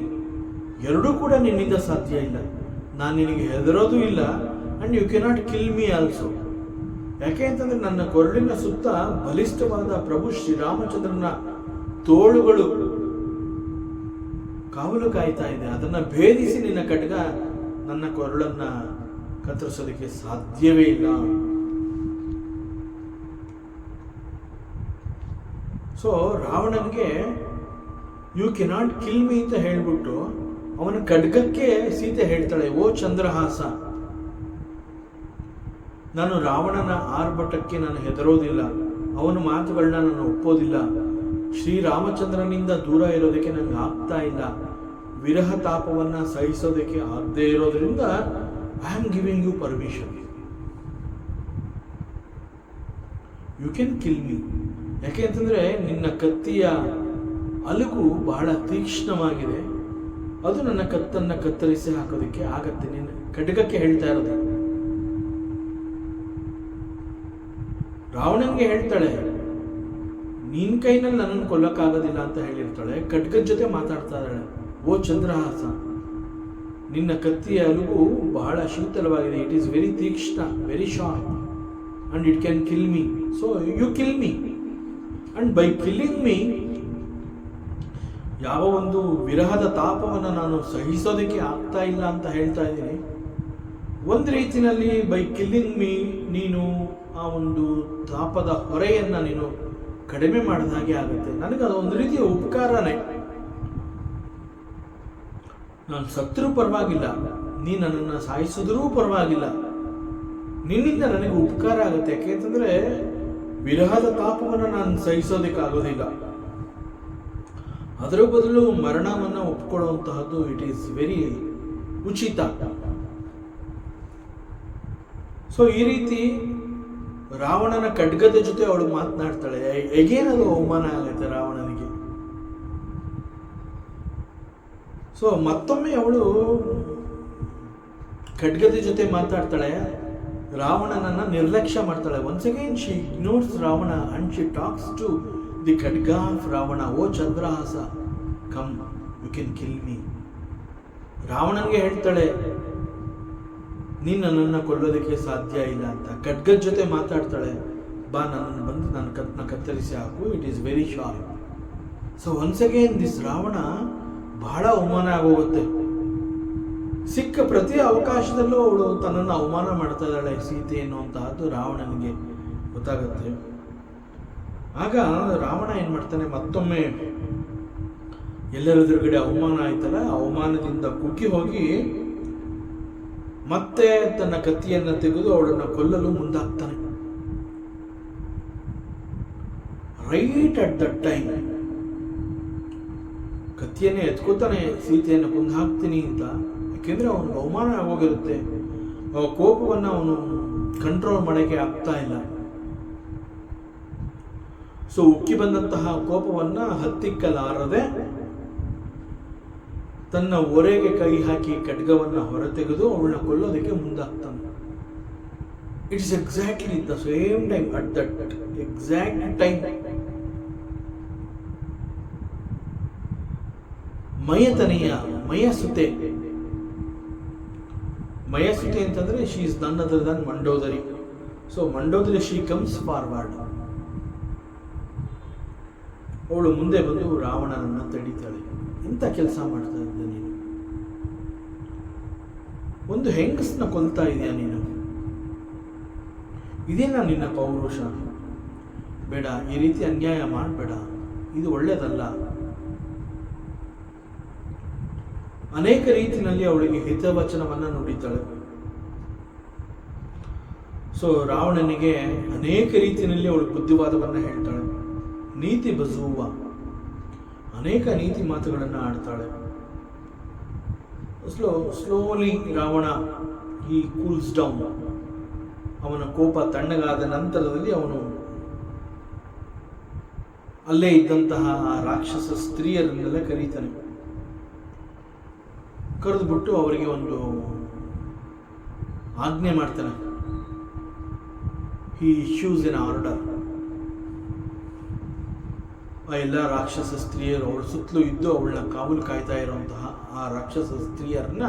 ಎರಡೂ ಕೂಡ ನಿನ್ನಿಂದ ಸಾಧ್ಯ ಇಲ್ಲ. ನಾನು ನಿನಗೆ ಹೆದರೋದು ಇಲ್ಲ, and you cannot kill me also. ಯಾಕೆ ಅಂತಂದ್ರೆ ನನ್ನ ಕೊರಳಿನ ಸುತ್ತ ಬಲಿಷ್ಠವಾದ ಪ್ರಭು ಶ್ರೀರಾಮಚಂದ್ರನ ತೋಳುಗಳು ಕಾವಲು ಕಾಯ್ತಾ ಇದೆ. ಅದನ್ನ ಭೇದಿಸಿ ನಿನ್ನ ಖಡ್ಗ ನನ್ನ ಕೊರಳನ್ನ ಕತ್ತರಿಸೋದಕ್ಕೆ ಸಾಧ್ಯವೇ ಇಲ್ಲ. ಸೊ ರಾವಣನ್ಗೆ ಯು ಕೆನಾಟ್ ಕಿಲ್ ಮೀ ಅಂತ ಹೇಳ್ಬಿಟ್ಟು ಅವನ ಖಡ್ಗಕ್ಕೆ ಸೀತೆ ಹೇಳ್ತಾಳೆ, ಓ ಚಂದ್ರಹಾಸ, ನಾನು ರಾವಣನ ಆರ್ಭಟಕ್ಕೆ ನಾನು ಹೆದರೋದಿಲ್ಲ, ಅವನ ಮಾತುಗಳನ್ನ ನಾನು ಒಪ್ಪೋದಿಲ್ಲ. ಶ್ರೀರಾಮಚಂದ್ರನಿಂದ ದೂರ ಇರೋದಕ್ಕೆ ನನಗೆ ಆಗ್ತಾ ಇಲ್ಲ. ವಿರಹ ತಾಪವನ್ನ ಸಹಿಸೋದಕ್ಕೆ ಆಗದೆ ಇರೋದ್ರಿಂದ I am giving you permission. You can kill me. ಯಾಕೆ ಅಂತಂದ್ರೆ ನಿನ್ನ ಕತ್ತಿಯ ಅಲುಗು ಬಹಳ ತೀಕ್ಷ್ಣವಾಗಿದೆ. ಅದು ನನ್ನ ಕತ್ತನ್ನ ಕತ್ತರಿಸಿ ಹಾಕೋದಕ್ಕೆ ಆಗತ್ತೆ. ನಿನ್ನ ಖಡ್ಗಕ್ಕೆ ಹೇಳ್ತಾ ಇರೋದು. ರಾವಣನ್ಗೆ ಹೇಳ್ತಾಳೆ, ನಿನ್ ಕೈನಲ್ಲಿ ನನ್ನನ್ನು ಕೊಲ್ಲಕ್ಕಾಗೋದಿಲ್ಲ ಅಂತ ಹೇಳಿರ್ತಾಳೆ. ಖಡ್ಗದ ಜೊತೆ ಮಾತಾಡ್ತಾ ಇದ್ದಾಳೆ, ಓ ಚಂದ್ರಹಾಸ, ನಿನ್ನ ಕತ್ತಿಯ ಅಲುಗು ಬಹಳ ಶೀತಲವಾಗಿದೆ. ಇಟ್ ಈಸ್ ವೆರಿ ತೀಕ್ಷ್ಣ, very sharp, and it can kill me. So you kill me, and by killing me, ಯಾವ ಒಂದು ವಿರಹದ ತಾಪವನ್ನು ನಾನು ಸಹಿಸೋದಕ್ಕೆ ಆಗ್ತಾ ಇಲ್ಲ ಅಂತ ಹೇಳ್ತಾ ಇದ್ದೀನಿ. ಒಂದು ರೀತಿಯಲ್ಲಿ ಬೈ ಕಿಲ್ಲಿಂಗ್ ಮೀ ನೀನು ಆ ಒಂದು ತಾಪದ ಹೊರೆಯನ್ನು ನೀನು ಕಡಿಮೆ ಮಾಡಿದ ಹಾಗೆ ಆಗುತ್ತೆ. ನನಗೆ ಅದೊಂದು ರೀತಿಯ ಉಪಕಾರನೇ. ನಾನು ಸತ್ರೂ ಪರವಾಗಿಲ್ಲ, ನೀ ನನ್ನನ್ನು ಸಾಯಿಸಿದ್ರೂ ಪರವಾಗಿಲ್ಲ, ನಿನ್ನಿಂದ ನನಗೆ ಉಪಕಾರ ಆಗುತ್ತೆ. ಯಾಕೆಂತಂದ್ರೆ ವಿರಹದ ತಾಪವನ್ನು ನಾನು ಸಹಿಸೋದಕ್ಕಾಗೋದಿಲ್ಲ. ಅದರ ಬದಲು ಮರಣವನ್ನು ಒಪ್ಕೊಳ್ಳುವಂತಹದ್ದು ಇಟ್ ಈಸ್ ವೆರಿ ಉಚಿತ. ಸೊ ಈ ರೀತಿ ರಾವಣನ ಖಡ್ಗದ ಜೊತೆ ಅವಳು ಮಾತನಾಡ್ತಾಳೆ. ಎಗೇನ್ ಅದು ಅವಮಾನ ಆಗುತ್ತೆ ರಾವಣನಿಗೆ. ಸೊ ಮತ್ತೊಮ್ಮೆ ಅವಳು ಖಡ್ಗದ ಜೊತೆ ಮಾತಾಡ್ತಾಳೆ, ರಾವಣನನ್ನ ನಿರ್ಲಕ್ಷ್ಯ ಮಾಡ್ತಾಳೆ. Once again she ignores Ravana and she talks to the ಖಡ್ಗ ಆಫ್ ರಾವಣ, ಓ Chandrahasa, come, you can kill me. ರಾವಣನ್ಗೆ ಹೇಳ್ತಾಳೆ, ನೀನು ನನ್ನನ್ನು ಕೊಲ್ಲೋದಕ್ಕೆ ಸಾಧ್ಯ ಇಲ್ಲ ಅಂತ. ಖಡ್ಗದ ಜೊತೆ ಮಾತಾಡ್ತಾಳೆ, ಬಾ ನನ್ನನ್ನು ಬಂದು ನನ್ನ ಕತ್ತನ್ನ ಕತ್ತರಿಸಿ ಹಾಕು, it is very sharp. So once again this Ravana ಬಹಳ ಅವಮಾನ ಆಗೋಗುತ್ತೆ. ಸಿಕ್ಕ ಪ್ರತಿ ಅವಕಾಶದಲ್ಲೂ ಅವಳು ತನ್ನನ್ನು ಅವಮಾನ ಮಾಡ್ತಾ ಇದ್ದಾಳೆ ಸೀತೆ ಎನ್ನುವಂತಹದ್ದು ರಾವಣನಿಗೆ ಗೊತ್ತಾಗುತ್ತೆ. ಆಗ ರಾವಣ ಏನ್ ಮಾಡ್ತಾನೆ, ಮತ್ತೊಮ್ಮೆ ಎಲ್ಲರೆದುರುಗಡೆ ಅವಮಾನ ಆಯ್ತಲ್ಲ, ಅವಮಾನದಿಂದ ಕುಗ್ಗಿ ಹೋಗಿ ಮತ್ತೆ ತನ್ನ ಕತ್ತಿಯನ್ನು ತೆಗೆದು ಅವಳನ್ನು ಕೊಲ್ಲಲು ಮುಂದಾಗ್ತಾನೆ. ರೈಟ್ ಅಟ್ ದಟ್ ಟೈಮ್ ಕತ್ತಿಯನ್ನೇ ಎತ್ಕೋತಾನೆ, ಸೀತೆಯನ್ನು ಕೊಂದು ಹಾಕ್ತೀನಿ ಅಂತ. ಯಾಕೆಂದ್ರೆ ಅವನಿಗೆ ಅವಮಾನ ಆಗೋಗಿರುತ್ತೆ, ಕೋಪವನ್ನು ಅವನು ಕಂಟ್ರೋಲ್ ಮಾಡೋಕ್ಕೆ ಆಗ್ತಾ ಇಲ್ಲ. ಸೊ ಉಕ್ಕಿ ಬಂದಂತಹ ಕೋಪವನ್ನ ಹತ್ತಿಕ್ಕಲಾರದೆ ತನ್ನ ಒರೆಗೆ ಕೈ ಹಾಕಿ ಖಡ್ಗವನ್ನ ಹೊರತೆಗೆದು ಅವಳನ್ನ ಕೊಲ್ಲೋದಕ್ಕೆ ಮುಂದಾಗ್ತಾನೆ. It's exactly the same time, at that exact time ಮಯತನೆಯ ಮಯಸುತೆ ಅಂತಂದ್ರೆ she is none other than Mandodari. So Mandodari she comes forward. ಅವಳು ಮುಂದೆ ಬಂದು ರಾವಣನನ್ನ ತಡೀತಾಳೆ. ಇಂಥ ಕೆಲಸ ಮಾಡ್ತಾ ಇದ್ದೆ ನೀನು, ಒಂದು ಹೆಂಗಸನ್ನ ಕೊಲ್ತಾ ಇದೆಯಾ ನೀನು, ಇದೇನಾ ನಿನ್ನ ಪೌರುಷ? ಬೇಡ, ಈ ರೀತಿ ಅನ್ಯಾಯ ಮಾಡಬೇಡ, ಇದು ಒಳ್ಳೇದಲ್ಲ. ಅನೇಕ ರೀತಿಯಲ್ಲಿ ಅವಳಿಗೆ ಹಿತವಚನವನ್ನ ನುಡಿತಾಳೆ. ಸೊ ರಾವಣನಿಗೆ ಅನೇಕ ರೀತಿಯಲ್ಲಿ ಅವಳು ಬುದ್ಧಿವಾದವನ್ನ ಹೇಳ್ತಾಳೆ. ನೀತಿ ಬಜುವ ಅನೇಕ ನೀತಿ ಮಾತುಗಳನ್ನು ಆಡ್ತಾಳೆ. ಸ್ಲೋಲಿ ರಾವಣ ಈ ಕೂಲ್ಸ್ ಡೌನ್. ಅವನ ಕೋಪ ತಣ್ಣಗಾದ ನಂತರದಲ್ಲಿ ಅವನು ಅಲ್ಲೇ ಇದ್ದಂತಹ ರಾಕ್ಷಸ ಸ್ತ್ರೀಯರನ್ನೆಲ್ಲ ಕರೀತಾನೆ. ಕರೆದುಬಿಟ್ಟು ಅವರಿಗೆ ಒಂದು ಆಜ್ಞೆ ಮಾಡ್ತಾನೆ. ಹಿ ಇಶ್ಯೂಸ್ ಎನ್ ಆರ್ಡರ್. ಆ ಎಲ್ಲ ರಾಕ್ಷಸ ಸ್ತ್ರೀಯರು ಅವಳ ಸುತ್ತಲೂ ಇದ್ದು ಅವಳನ್ನ ಕಾವಲು ಕಾಯ್ತಾ ಇರುವಂತಹ ಆ ರಾಕ್ಷಸ ಸ್ತ್ರೀಯರನ್ನ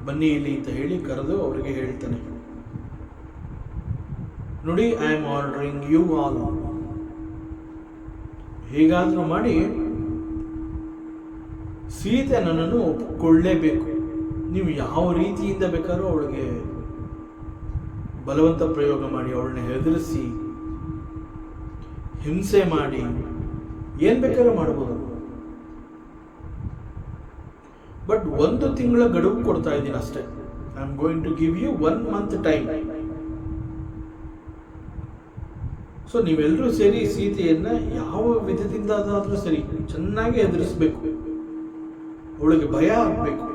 ಬನ್ನಿ ಇಲ್ಲಿ ಅಂತ ಹೇಳಿ ಕರೆದು ಅವರಿಗೆ ಹೇಳ್ತಾನೆ, ನೋಡಿ, I am ordering you all, ಹೇಗಾದ್ರೂ ಮಾಡಿ ಸೀತೆ ನನ್ನನ್ನು ಒಪ್ಪಿಕೊಳ್ಳೇಬೇಕು. ನೀವು ಯಾವ ರೀತಿಯಿಂದ ಬೇಕಾದ್ರೂ ಅವಳಿಗೆ ಬಲವಂತ ಪ್ರಯೋಗ ಮಾಡಿ, ಅವಳನ್ನ ಹೆದರಿಸಿ, ಹಿಂಸೆ ಮಾಡಿ, ಏನ್ ಬೇಕಾದ್ರೂ ಮಾಡಬಹುದು. ಬಟ್ 1 ತಿಂಗಳ ಗಡುವು ಕೊಡ್ತಾ ಇದ್ದೀನಿ ಅಷ್ಟೇ. I am going to give you 1 month time. So ನೀವೆಲ್ಲರೂ ಸೇರಿ ಸೀತೆಯನ್ನ ಯಾವ ವಿಧದಿಂದಾದ್ರೂ ಸರಿ ಚೆನ್ನಾಗಿ ಎದುರಿಸಬೇಕು, ಅವಳಿಗೆ ಭಯ ಆಗಬೇಕು.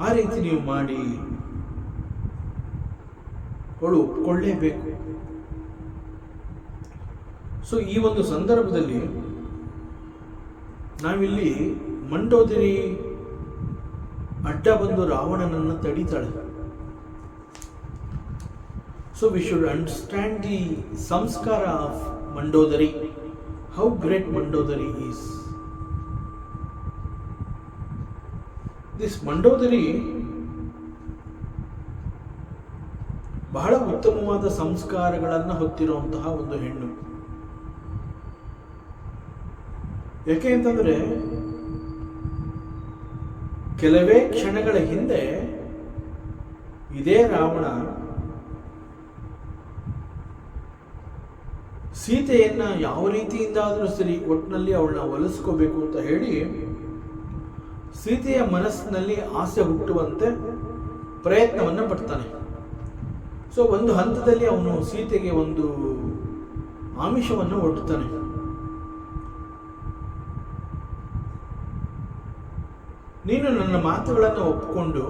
ಆ ರೀತಿ ನೀವು ಮಾಡಿ ಅವಳು ಒಪ್ಕೊಳ್ಳೇಬೇಕು. ಸೊ ಈ ಒಂದು ಸಂದರ್ಭದಲ್ಲಿ ನಾವಿಲ್ಲಿ ಮಂಡೋದರಿ ಅಡ್ಡ ಬಂದು ರಾವಣನನ್ನು ತಡೀತಾಳೆ. So we should understand the samskara of Mandodari, how great Mandodari is. This Mandodari ಬಹಳ ಉತ್ತಮವಾದ ಸಂಸ್ಕಾರಗಳನ್ನು ಹೊತ್ತಿರುವಂತಹ ಒಂದು ಹೆಣ್ಣು. ಯಾಕೆ ಅಂತಂದ್ರೆ ಕೆಲವೇ ಕ್ಷಣಗಳ ಹಿಂದೆ ಇದೇ ರಾವಣ ಸೀತೆಯನ್ನ ಯಾವ ರೀತಿಯಿಂದಾದ್ರೂ ಸರಿ ಒಟ್ಟಿನಲ್ಲಿ ಅವಳನ್ನ ಒಲಿಸ್ಕೋಬೇಕು ಅಂತ ಹೇಳಿ ಸೀತೆಯ ಮನಸ್ಸಿನಲ್ಲಿ ಆಸೆ ಹುಟ್ಟುವಂತೆ ಪ್ರಯತ್ನವನ್ನ ಪಡ್ತಾನೆ. ಸೊ ಒಂದು ಹಂತದಲ್ಲಿ ಅವನು ಸೀತೆಗೆ ಒಂದು ಆಮಿಷವನ್ನು ಒಡ್ಡುತ್ತಾನೆ. ನೀನು ನನ್ನ ಮಾತುಗಳನ್ನು ಒಪ್ಪಿಕೊಂಡು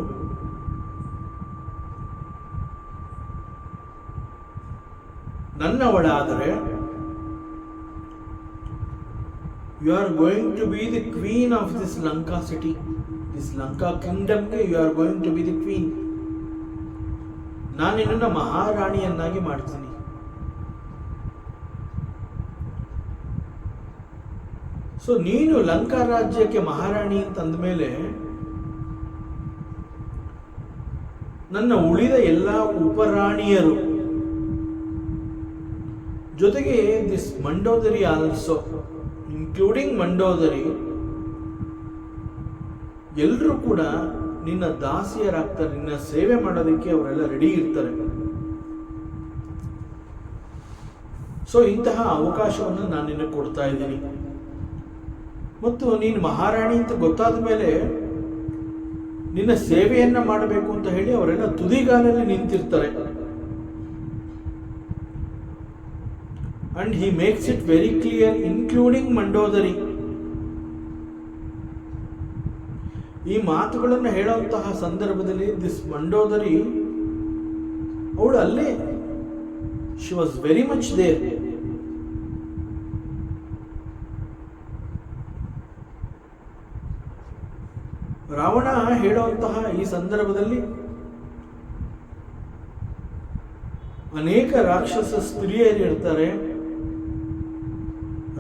ನನ್ನವಳಾದರೆ you are going to be the queen of this Lanka city, this Lanka ಕಿಂಗ್ಡಮ್ಗೆ you are going to be the queen. ನಾನು ನಿನ್ನನ್ನು ಮಹಾರಾಣಿಯನ್ನಾಗಿ ಮಾಡ್ತೀನಿ. ಸೊ ನೀನು ಲಂಕಾ ರಾಜ್ಯಕ್ಕೆ ಮಹಾರಾಣಿ ಅಂತ ಅಂದಮೇಲೆ ನನ್ನ ಉಳಿದ ಎಲ್ಲ ಉಪರಾಣಿಯರು ಜೊತೆಗೆ this Mandodari also including Mandodari ಎಲ್ಲರೂ ಕೂಡ ನಿನ್ನ ದಾಸಿಯರಾಗ್ತಾರೆ, ನಿನ್ನ ಸೇವೆ ಮಾಡೋದಕ್ಕೆ ಅವರೆಲ್ಲ ರೆಡಿ ಇರ್ತಾರೆ. ಸೊ ಇಂತಹ ಅವಕಾಶವನ್ನು ನಾನು ನಿನಗೆ ಕೊಡ್ತಾ ಇದ್ದೀನಿ. ಮತ್ತು ನೀನು ಮಹಾರಾಣಿ ಅಂತ ಗೊತ್ತಾದ ಮೇಲೆ ನಿನ್ನ ಸೇವೆಯನ್ನ ಮಾಡಬೇಕು ಅಂತ ಹೇಳಿ ಅವರೆಲ್ಲ ತುದಿಗಾಲಲ್ಲಿ ನಿಂತಿರ್ತಾರೆ. And he makes it very clear, including Mandodari. ಈ ಮಾತುಗಳನ್ನು ಹೇಳುವಂತಹ ಸಂದರ್ಭದಲ್ಲಿ ದಿಸ್ ಮಂಡೋದರಿ ಅವಳು ಅಲ್ಲೇ, she was very much there. Ravana ಹೇಳುವಂತಹ ಈ ಸಂದರ್ಭದಲ್ಲಿ ಅನೇಕ ರಾಕ್ಷಸ ಸ್ತ್ರೀಯರು ಇರ್ತಾರೆ,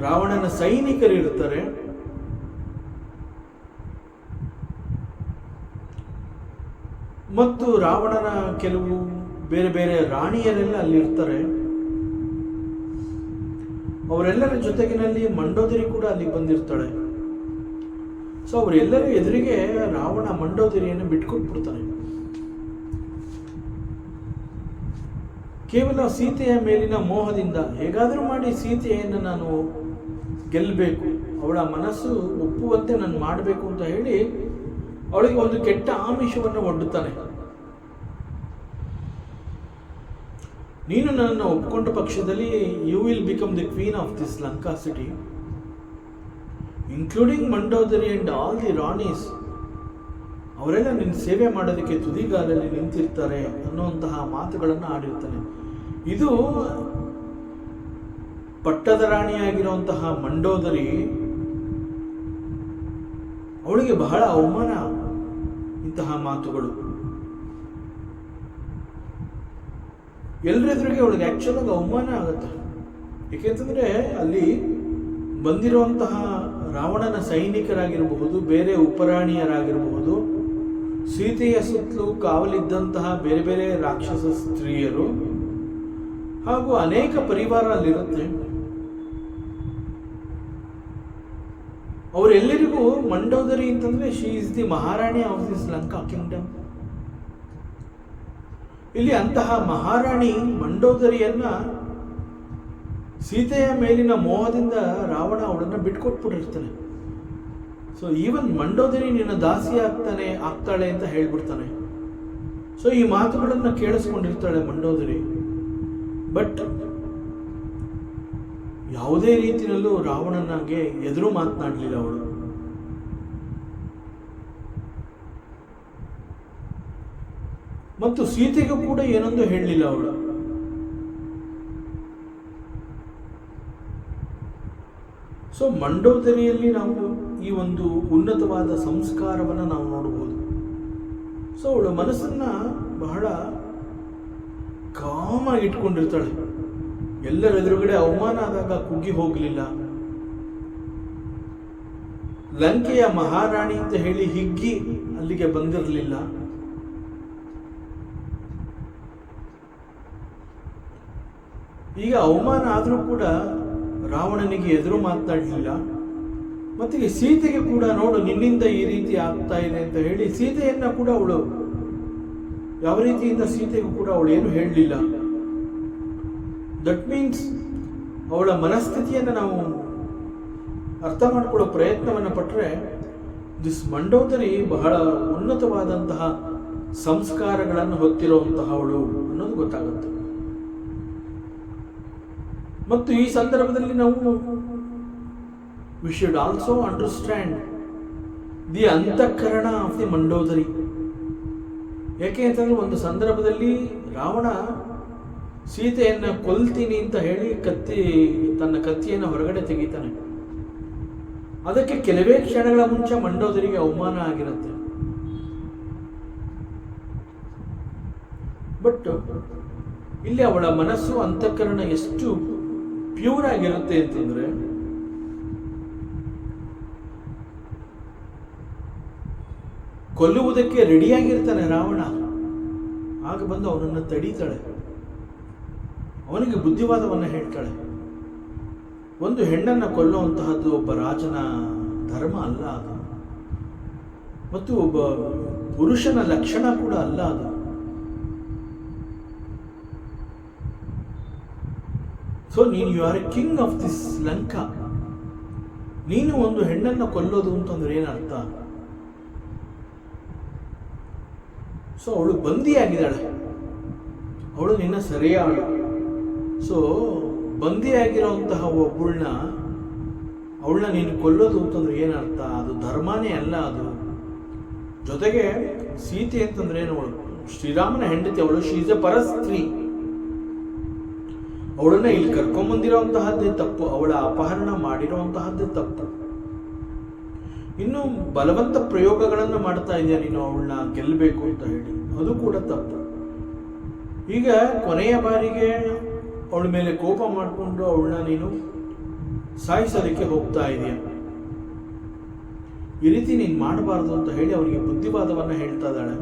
ರಾವಣನ ಸೈನಿಕರು ಇರ್ತಾರೆ. ಮತ್ತು ರಾವಣನ ಕೆಲವು ಬೇರೆ ಬೇರೆ ರಾಣಿಯರೆಲ್ಲ ಅಲ್ಲಿ ಇರ್ತಾರೆ. ಅವರೆಲ್ಲರ ಜೊತೆಗಿನಲ್ಲಿ ಮಂಡೋದರಿ ಕೂಡ ಅಲ್ಲಿಗೆ ಬಂದಿರ್ತಾಳೆ. ಸೊ ಅವರೆಲ್ಲರ ಎದುರಿಗೆ ರಾವಣ ಮಂಡೋದರಿಯನ್ನು ಬಿಟ್ಕೊಟ್ಬಿಡ್ತಾನೆ. ಕೇವಲ ಸೀತೆಯ ಮೇಲಿನ ಮೋಹದಿಂದ ಹೇಗಾದರೂ ಮಾಡಿ ಸೀತೆಯನ್ನು ನಾನು ಗೆಲ್ಲಬೇಕು, ಅವಳ ಮನಸ್ಸು ಒಪ್ಪುವಂತೆ ನಾನು ಮಾಡಬೇಕು ಅಂತ ಹೇಳಿ ಅವಳಿಗೆ ಒಂದು ಕೆಟ್ಟ ಆಮಿಷವನ್ನು ಒಡ್ಡುತ್ತಾನೆ. ನೀನು ನನ್ನನ್ನು ಒಪ್ಪಿಕೊಂಡ ಪಕ್ಷದಲ್ಲಿ you will become the queen of this Lanka city, including Mandodari and all the ranis. ಅವರೆಲ್ಲ ನಿನ್ನ ಸೇವೆ ಮಾಡೋದಕ್ಕೆ ತುದಿಗಾಲಲ್ಲಿ ನಿಂತಿರ್ತಾರೆ ಅನ್ನುವಂತಹ ಮಾತುಗಳನ್ನು ಆಡಿರ್ತಾನೆ. ಇದು ಪಟ್ಟದ ರಾಣಿಯಾಗಿರುವಂತಹ ಮಂಡೋದರಿ ಅವಳಿಗೆ ಬಹಳ ಅವಮಾನ ಇಂತಹ ಮಾತುಗಳು. ಎಲ್ಲರೆದುರಿಗೆ ಅವಳಿಗೆ ಆಕ್ಚುಲ್ ಆಗಿ ಅವಮಾನ ಆಗುತ್ತೆ. ಏಕೆಂತಂದ್ರೆ ಅಲ್ಲಿ ಬಂದಿರುವಂತಹ ರಾವಣನ ಸೈನಿಕರಾಗಿರಬಹುದು, ಬೇರೆ ಉಪರಾಣಿಯರಾಗಿರಬಹುದು, ಸೀತೆಯ ಸುತ್ತಲೂ ಕಾವಲಿದ್ದಂತಹ ಬೇರೆ ಬೇರೆ ರಾಕ್ಷಸ ಸ್ತ್ರೀಯರು ಹಾಗೂ ಅನೇಕ ಪರಿವಾರ ಅಲ್ಲಿರುತ್ತೆ. ಅವರೆಲ್ಲರಿಗೂ ಮಂಡೋದರಿ ಅಂತಂದ್ರೆ she is the Maharani of this Lanka Kingdom. ಇಲ್ಲಿ ಅಂತಹ ಮಹಾರಾಣಿ ಮಂಡೋದರಿಯನ್ನ ಸೀತೆಯ ಮೇಲಿನ ಮೋಹದಿಂದ ರಾವಣ ಅವಳನ್ನು ಬಿಟ್ಕೊಟ್ಬಿಟ್ಟಿರ್ತಾನೆ. ಸೊ ಈವನ್ ಮಂಡೋದರಿ ನಿನ್ನ ದಾಸಿ ಆಗ್ತಾಳೆ ಅಂತ ಹೇಳ್ಬಿಡ್ತಾನೆ. ಸೊ ಈ ಮಾತುಗಳನ್ನು ಕೇಳಿಸ್ಕೊಂಡಿರ್ತಾಳೆ ಮಂಡೋದರಿ. ಬಟ್ ಯಾವುದೇ ರೀತಿಯಲ್ಲೂ ರಾವಣನಿಗೆ ಎದುರು ಮಾತನಾಡಲಿಲ್ಲ ಅವಳು. ಮತ್ತು ಸೀತೆಗೂ ಕೂಡ ಏನೊಂದು ಹೇಳಲಿಲ್ಲ ಅವಳು. ಸೊ ಮಂಡೋದರಿಯಲ್ಲಿ ನಾವು ಈ ಒಂದು ಉನ್ನತವಾದ ಸಂಸ್ಕಾರವನ್ನು ನಾವು ನೋಡಬಹುದು. ಸೊ ಅವಳ ಮನಸ್ಸನ್ನ ಬಹಳ ಕಾಮಾಗಿ ಇಟ್ಕೊಂಡಿರ್ತಾಳೆ. ಎಲ್ಲರ ಎದುರುಗಡೆ ಅವಮಾನ ಆದಾಗ ಕುಗ್ಗಿ ಹೋಗಲಿಲ್ಲ. ಲಂಕೆಯ ಮಹಾರಾಣಿ ಅಂತ ಹೇಳಿ ಹಿಗ್ಗಿ ಅಲ್ಲಿಗೆ ಬಂದಿರಲಿಲ್ಲ. ಈಗ ಅವಮಾನ ಆದರೂ ಕೂಡ ರಾವಣನಿಗೆ ಎದುರು ಮಾತನಾಡಲಿಲ್ಲ. ಮತ್ತೆ ಈ ಸೀತೆಗೆ ಕೂಡ ನೋಡು ನಿನ್ನಿಂದ ಈ ರೀತಿ ಆಗ್ತಾ ಇದೆ ಅಂತ ಹೇಳಿ ಸೀತೆಯನ್ನ ಕೂಡ ಅವಳು ಯಾವ ರೀತಿಯಿಂದ ಸೀತೆಗೂ ಕೂಡ ಅವಳು ಏನು ಹೇಳಲಿಲ್ಲ. ದಟ್ ಮೀನ್ಸ್ ಅವಳ ಮನಸ್ಥಿತಿಯನ್ನು ನಾವು ಅರ್ಥ ಮಾಡಿಕೊಳ್ಳೋ ಪ್ರಯತ್ನವನ್ನು ಪಟ್ಟರೆ ದಿಸ್ ಮಂಡೋದರಿ ಬಹಳ ಉನ್ನತವಾದಂತಹ ಸಂಸ್ಕಾರಗಳನ್ನು ಹೊತ್ತಿರುವಂತಹ ಅವಳು ಅನ್ನೋದು ಗೊತ್ತಾಗುತ್ತೆ. ಮತ್ತು ಈ ಸಂದರ್ಭದಲ್ಲಿ ನಾವು we should also understand the antahkarana of the Mandodari. ಯಾಕೆ ಅಂತಂದ್ರೆ ಒಂದು ಸಂದರ್ಭದಲ್ಲಿ ರಾವಣ ಸೀತೆಯನ್ನು ಕೊಲ್ತೀನಿ ಅಂತ ಹೇಳಿ ತನ್ನ ಕತ್ತಿಯನ್ನು ಹೊರಗಡೆ ತೆಗಿತಾನೆ. ಅದಕ್ಕೆ ಕೆಲವೇ ಕ್ಷಣಗಳ ಮುಂಚೆ ಮಂಡೋದರಿಗೆ ಅವಮಾನ ಆಗಿರುತ್ತೆ. ಬಟ್ ಇಲ್ಲಿ ಅವಳ ಮನಸ್ಸು ಅಂತಃಕರಣ ಎಷ್ಟು ಪ್ಯೂರ್ ಆಗಿರುತ್ತೆ ಅಂತಂದ್ರೆ ಕೊಲ್ಲುವುದಕ್ಕೆ ರೆಡಿಯಾಗಿರ್ತಾನೆ ರಾವಣ. ಆಗ ಬಂದು ಅವನನ್ನು ತಡೀತಾಳೆ, ಅವನಿಗೆ ಬುದ್ಧಿವಾದವನ್ನು ಹೇಳ್ತಾಳೆ. ಒಂದು ಹೆಣ್ಣನ್ನು ಕೊಲ್ಲುವಂತಹದ್ದು ಒಬ್ಬ ರಾಜನ ಧರ್ಮ ಅಲ್ಲ ಅದು, ಮತ್ತು ಒಬ್ಬ ಪುರುಷನ ಲಕ್ಷಣ ಕೂಡ ಅಲ್ಲ ಅದು. ಸೊ ನೀನು you are a king of this Lanka. ನೀನು ಒಂದು ಹೆಣ್ಣನ್ನು ಕೊಲ್ಲೋದು ಅಂತಂದ್ರೆ ಏನರ್ಥ? ಸೊ ಅವಳು ಬಂದಿಯಾಗಿದ್ದಾಳೆ, ಅವಳು ನಿನ್ನ ಸರಿಯಾಳು. ಸೊ ಬಂದಿಯಾಗಿರೋಂತಹ ಅವಳನ್ನ ನೀನು ಕೊಲ್ಲೋದು ಅಂತಂದ್ರೆ ಏನರ್ಥ? ಅದು ಧರ್ಮನೇ ಅಲ್ಲ ಅದು. ಜೊತೆಗೆ ಸೀತೆ ಅಂತಂದ್ರೆ ಏನು? ಶ್ರೀರಾಮನ ಹೆಂಡತಿ ಅವಳು. She is a parastri. ಅವಳನ್ನ ಇಲ್ಲಿ ಕರ್ಕೊಂಬಂದಿರೋಂತಹದ್ದೇ ತಪ್ಪು, ಅವಳ ಅಪಹರಣ ಮಾಡಿರುವಂತಹದ್ದೇ ತಪ್ಪು. ಇನ್ನು ಬಲವಂತ ಪ್ರಯೋಗಗಳನ್ನು ಮಾಡ್ತಾ ಇದೆಯಾ ನೀನು ಅವಳನ್ನ ಗೆಲ್ಲಬೇಕು ಅಂತ ಹೇಳಿ, ಅದು ಕೂಡ ತಪ್ಪು. ಈಗ ಕೊನೆಯ ಬಾರಿಗೆ ಅವಳ ಮೇಲೆ ಕೋಪ ಮಾಡಿಕೊಂಡು ಅವಳನ್ನ ನೀನು ಸಾಯಿಸೋದಕ್ಕೆ ಹೋಗ್ತಾ ಇದೆಯಾ. ಈ ರೀತಿ ನೀನು ಮಾಡಬಾರ್ದು ಅಂತ ಹೇಳಿ ಅವರಿಗೆ ಬುದ್ಧಿವಾದವನ್ನ ಹೇಳ್ತಾ ಇದ್ದಾಳೆ.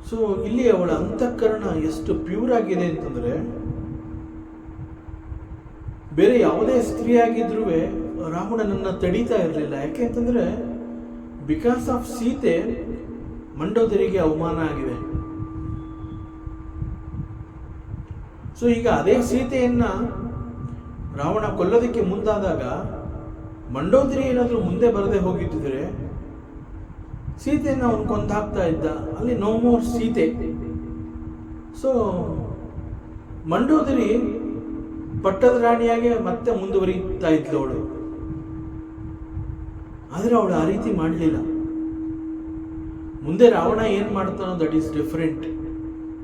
ಸೊ ಇಲ್ಲಿ ಅವಳ ಅಂತಃಕರಣ ಎಷ್ಟು ಪ್ಯೂರ್ ಆಗಿದೆ ಅಂತಂದ್ರೆ, ಬೇರೆ ಯಾವುದೇ ಸ್ತ್ರೀ ಆಗಿದ್ರೂ ರಾವಣನನ್ನ ತಡೀತಾ ಇರಲಿಲ್ಲ. ಯಾಕೆ ಅಂತಂದ್ರೆ ಬಿಕಾಸ್ ಆಫ್ ಸೀತೆ ಮಂಡೋದರಿಗೆ ಅವಮಾನ ಆಗಿದೆ. ಸೊ ಈಗ ಅದೇ ಸೀತೆಯನ್ನ ರಾವಣ ಕೊಲ್ಲೋದಕ್ಕೆ ಮುಂದಾದಾಗ ಮಂಡೋದರಿ ಏನಾದರೂ ಮುಂದೆ ಬರದೆ ಹೋಗಿದ್ದಿದ್ರೆ ಸೀತೆಯನ್ನು ಅವನು ಕೊಂದಾಕ್ತಾ ಇದ್ದ. ಅಲ್ಲಿ no more Sita. So Mandodari ಪಟ್ಟದ ರಾಣಿಯಾಗೆ ಮತ್ತೆ ಮುಂದುವರಿತಾ ಇದ್ಲು ಅವಳು. ಆದರೆ ಅವಳು ಆ ರೀತಿ ಮಾಡಲಿಲ್ಲ. ಮುಂದೆ ರಾವಣ ಏನ್ ಮಾಡ್ತಾನೋ ದಟ್ ಈಸ್ ಡಿಫರೆಂಟ್.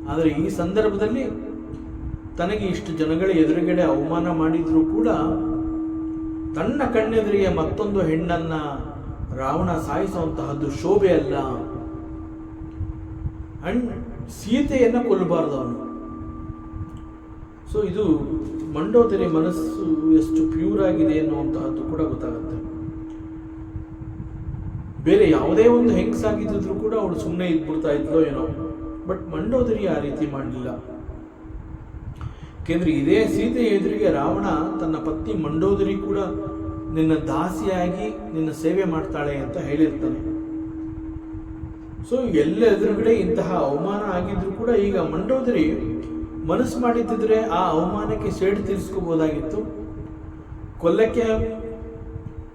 ಆದರೆ ಈ ಸಂದರ್ಭದಲ್ಲಿ ತನಗೆ ಇಷ್ಟು ಜನಗಳ ಎದುರುಗಡೆ ಅವಮಾನ ಮಾಡಿದ್ರು ಕೂಡ ತನ್ನ ಕಣ್ಣೆದುರಿಗೆ ಮತ್ತೊಂದು ಹೆಣ್ಣನ್ನ ರಾವಣ ಸಾಯಿಸುವಂತಹದ್ದು ಶೋಭೆ ಅಲ್ಲ. ಅಂಡ್ ಸೀತೆಯನ್ನ ಕೊಲ್ಲಬಾರ್ದು ಅವನು. ಸೊ ಇದು ಮಂಡೋದರಿ ಮನಸ್ಸು ಎಷ್ಟು ಪ್ಯೂರ್ ಆಗಿದೆ ಅನ್ನುವಂತಹದ್ದು ಕೂಡ ಗೊತ್ತಾಗುತ್ತೆ. ಬೇರೆ ಯಾವುದೇ ಒಂದು ಹೆಂಗಸಾಗಿದ್ದರೂ ಕೂಡ ಅವಳು ಸುಮ್ಮನೆ ಇದ್ಬಿಡ್ತಾ ಇದ್ಲೋ ಏನೋ. ಬಟ್ ಮಂಡೋದರಿ ಆ ರೀತಿ ಮಾಡಲಿಲ್ಲ. ಯಾಕೆಂದ್ರೆ ಇದೇ ಸೀತೆ ಎದುರಿಗೆ ರಾವಣ ತನ್ನ ಪತ್ನಿ ಮಂಡೋದರಿ ಕೂಡ ನಿನ್ನ ದಾಸಿಯಾಗಿ ನಿನ್ನ ಸೇವೆ ಮಾಡ್ತಾಳೆ ಅಂತ ಹೇಳಿರ್ತಾನೆ. ಸೊ ಎಲ್ಲ ಎದುರುಗಡೆ ಇಂತಹ ಅವಮಾನ ಆಗಿದ್ರು ಕೂಡ ಈಗ ಮಂಡೋದರಿ ಮನಸ್ಸು ಮಾಡಿದ್ದಿದ್ರೆ ಆ ಅವಮಾನಕ್ಕೆ ಸೇಡು ತೀರಿಸ್ಕೋಬಹುದಾಗಿತ್ತು. ಕೊಲ್ಲಕ್ಕೆ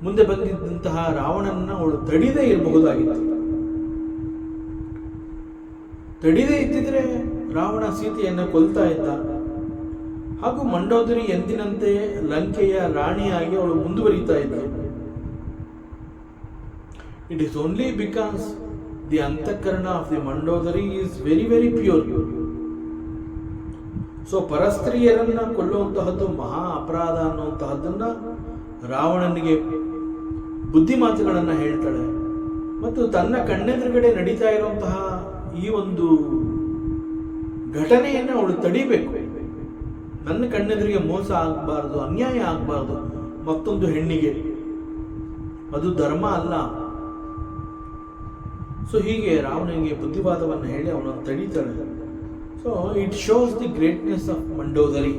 ಮುಂದೆ ಬಂದಿದ್ದಂತಹ ರಾವಣನನ್ನ ಅವಳು ತಡಿದೇ ಇರಬಹುದಾಗಿತ್ತು. ತಡಿದೇ ಇದ್ದಿದ್ರೆ ರಾವಣ ಸೀತೆಯನ್ನ ಕೊಲ್ತಾ ಇದ್ದ. ಹಾಗೂ ಮಂಡೋದರಿ ಎಂದಿನಂತೆ ಲಂಕೆಯ ರಾಣಿಯಾಗಿ ಅವಳು ಮುಂದುವರಿತಾ ಇದ್ದರು. It is only because the antahkarana of the Mandodari is very very pure. So ಪರಸ್ತ್ರೀಯರನ್ನ ಕೊಲ್ಲುವಂತಹದ್ದು ಮಹಾ ಅಪರಾಧ ಅನ್ನುವಂತಹದ್ದನ್ನ ರಾವಣನಿಗೆ ಬುದ್ಧಿ ಮಾತುಗಳನ್ನ ಹೇಳ್ತಾಳೆ. ಮತ್ತು ತನ್ನ ಕಣ್ಣೆದುರುಗಡೆ ನಡೀತಾ ಇರುವಂತಹ ಈ ಒಂದು ಘಟನೆಯನ್ನು ಅವಳು ತಡಿಬೇಕು. ನನ್ನ ಕಣ್ಣೆದುರಿಗೆ ಮೋಸ ಆಗಬಾರ್ದು, ಅನ್ಯಾಯ ಆಗಬಾರ್ದು ಮತ್ತೊಂದು ಹೆಣ್ಣಿಗೆ, ಅದು ಧರ್ಮ ಅಲ್ಲ. ಸೊ ಹೀಗೆ ರಾವಣನಿಗೆ ಬುದ್ಧಿವಾದವನ್ನು ಹೇಳಿ ಅವನನ್ನು ತಡೀತಾಳೆ. So it shows the greatness of Mandodari.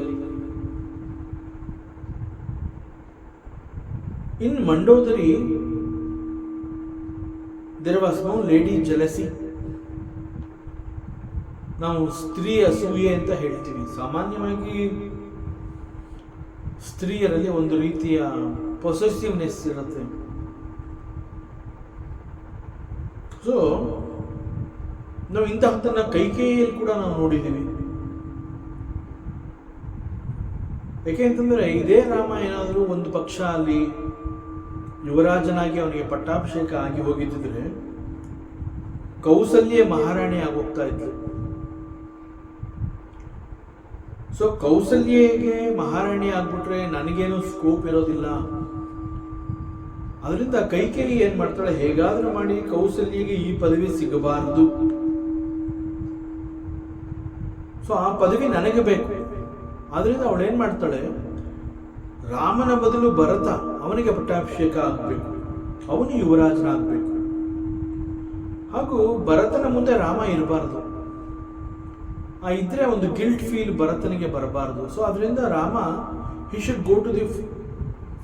In Mandodari there was no lady jealousy. ನಾವು ಸ್ತ್ರೀ ಅಸೂಯೆ ಅಂತ ಹೇಳ್ತೀವಿ. ಸಾಮಾನ್ಯವಾಗಿ ಸ್ತ್ರೀಯರಲ್ಲಿ ಒಂದು ರೀತಿಯ ಪೊಸೆಸಿವ್ನೆಸ್ ಇರುತ್ತೆ. ಸೊ ನಾವು ಇಂತಹದನ್ನ ಕೈಕೇಯಿಯಲ್ಲಿ ಕೂಡ ನಾವು ನೋಡಿದ್ದೀವಿ. ಯಾಕೆ ಅಂತಂದ್ರೆ ಇದೇ ರಾಮ ಏನಾದರೂ ಒಂದು ಪಕ್ಷ ಅಲ್ಲಿ ಯುವರಾಜನಾಗಿ ಅವನಿಗೆ ಪಟ್ಟಾಭಿಷೇಕ ಆಗಿ ಹೋಗಿದ್ದಿದ್ರೆ ಕೌಸಲ್ಯ ಮಹಾರಾಣಿ ಆಗೋಗ್ತಾ ಇದ್ರು. ಸೊ ಕೌಸಲ್ಯಗೆ ಮಹಾರಾಣಿ ಆಗ್ಬಿಟ್ರೆ ನನಗೇನು ಸ್ಕೋಪ್ ಇರೋದಿಲ್ಲ. ಅದರಿಂದ ಕೈಕೇಯಿ ಏನ್ ಮಾಡ್ತಾಳೆ, ಹೇಗಾದ್ರೂ ಮಾಡಿ ಕೌಸಲ್ಯಗೆ ಈ ಪದವಿ ಸಿಗಬಾರದು. ಸೊ ಆ ಪದವಿ ನನಗೆ ಬೇಕು. ಆದ್ರಿಂದ ಅವಳು ಏನ್ ಮಾಡ್ತಾಳೆ, ರಾಮನ ಬದಲು ಭರತ, ಅವನಿಗೆ ಪಟ್ಟಾಭಿಷೇಕ ಆಗಬೇಕು, ಅವನು ಯುವರಾಜನಾಗಬೇಕು. ಹಾಗೂ ಭರತನ ಮುಂದೆ ರಾಮ ಇರಬಾರ್ದು. ಇದ್ರೆ ಒಂದು ಗಿಲ್ಟ್ ಫೀಲ್ ಭರತನಿಗೆ ಬರಬಾರದು. ಸೊ ಅದರಿಂದ Rama he should go to the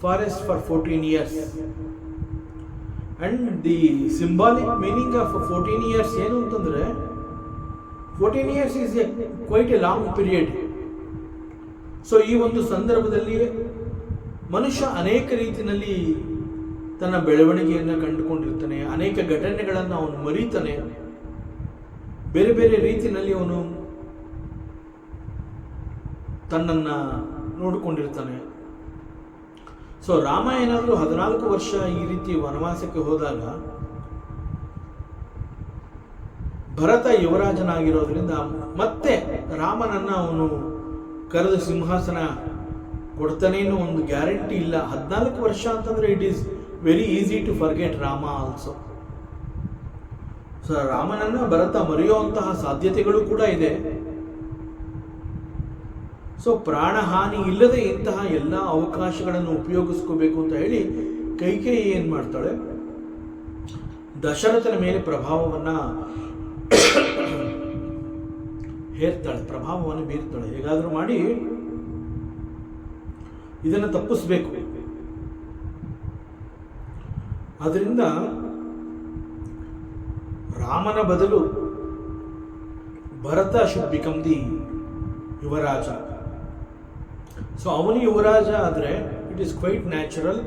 forest for 14 years. And the symbolic meaning of 14 years ಏನು ಅಂತಂದ್ರೆ 14 years is quite a long period. So ಈ ಒಂದು ಸಂದರ್ಭದಲ್ಲಿ ಮನುಷ್ಯ ಅನೇಕ ರೀತಿಯಲ್ಲಿ ತನ್ನ ಬೆಳವಣಿಗೆಯನ್ನು ಕಂಡುಕೊಂಡಿರ್ತಾನೆ, ಅನೇಕ ಘಟನೆಗಳನ್ನು ಅವನು ಮರೀತಾನೆ, ಬೇರೆ ಬೇರೆ ರೀತಿಯಲ್ಲಿ ಅವನು ತನ್ನನ್ನು ನೋಡಿಕೊಂಡಿರ್ತಾನೆ. ಸೊ ರಾಮ ಏನಾದರೂ 14 ವರ್ಷ ಈ ರೀತಿ ವನವಾಸಕ್ಕೆ ಹೋದಾಗ ಭರತ ಯುವರಾಜನಾಗಿರೋದ್ರಿಂದ ಮತ್ತೆ ರಾಮನನ್ನ ಅವನು ಕರೆದು ಸಿಂಹಾಸನ ಕೊಡ್ತಾನೆ ಅನ್ನೋ ಒಂದು ಗ್ಯಾರಂಟಿ ಇಲ್ಲ. 14 ವರ್ಷ ಅಂತಂದ್ರೆ it is very easy to forget Rama also. So ರಾಮನನ್ನ ಭರತ ಮರೆಯುವಂತಹ ಸಾಧ್ಯತೆಗಳು ಕೂಡ ಇದೆ. ಸೊ ಪ್ರಾಣಹಾನಿ ಇಲ್ಲದೆ ಇಂತಹ ಎಲ್ಲ ಅವಕಾಶಗಳನ್ನು ಉಪಯೋಗಿಸ್ಕೋಬೇಕು ಅಂತ ಹೇಳಿ ಕೈಕೇಯಿ ಏನ್ ಮಾಡ್ತಾಳೆ, ದಶರಥನ ಮೇಲೆ ಪ್ರಭಾವವನ್ನ ಹೇರ್ತಾಳೆ, ಪ್ರಭಾವವನ್ನು ಬೀರ್ತಾಳೆ. ಹೇಗಾದ್ರೂ ಮಾಡಿ ಇದನ್ನು ತಪ್ಪಿಸ್ಬೇಕು. ಅದರಿಂದ ರಾಮನ ಬದಲು Bharata should become the yuvaraja. So ಅವನು ಯುವರಾಜ ಆದರೆ it is quite natural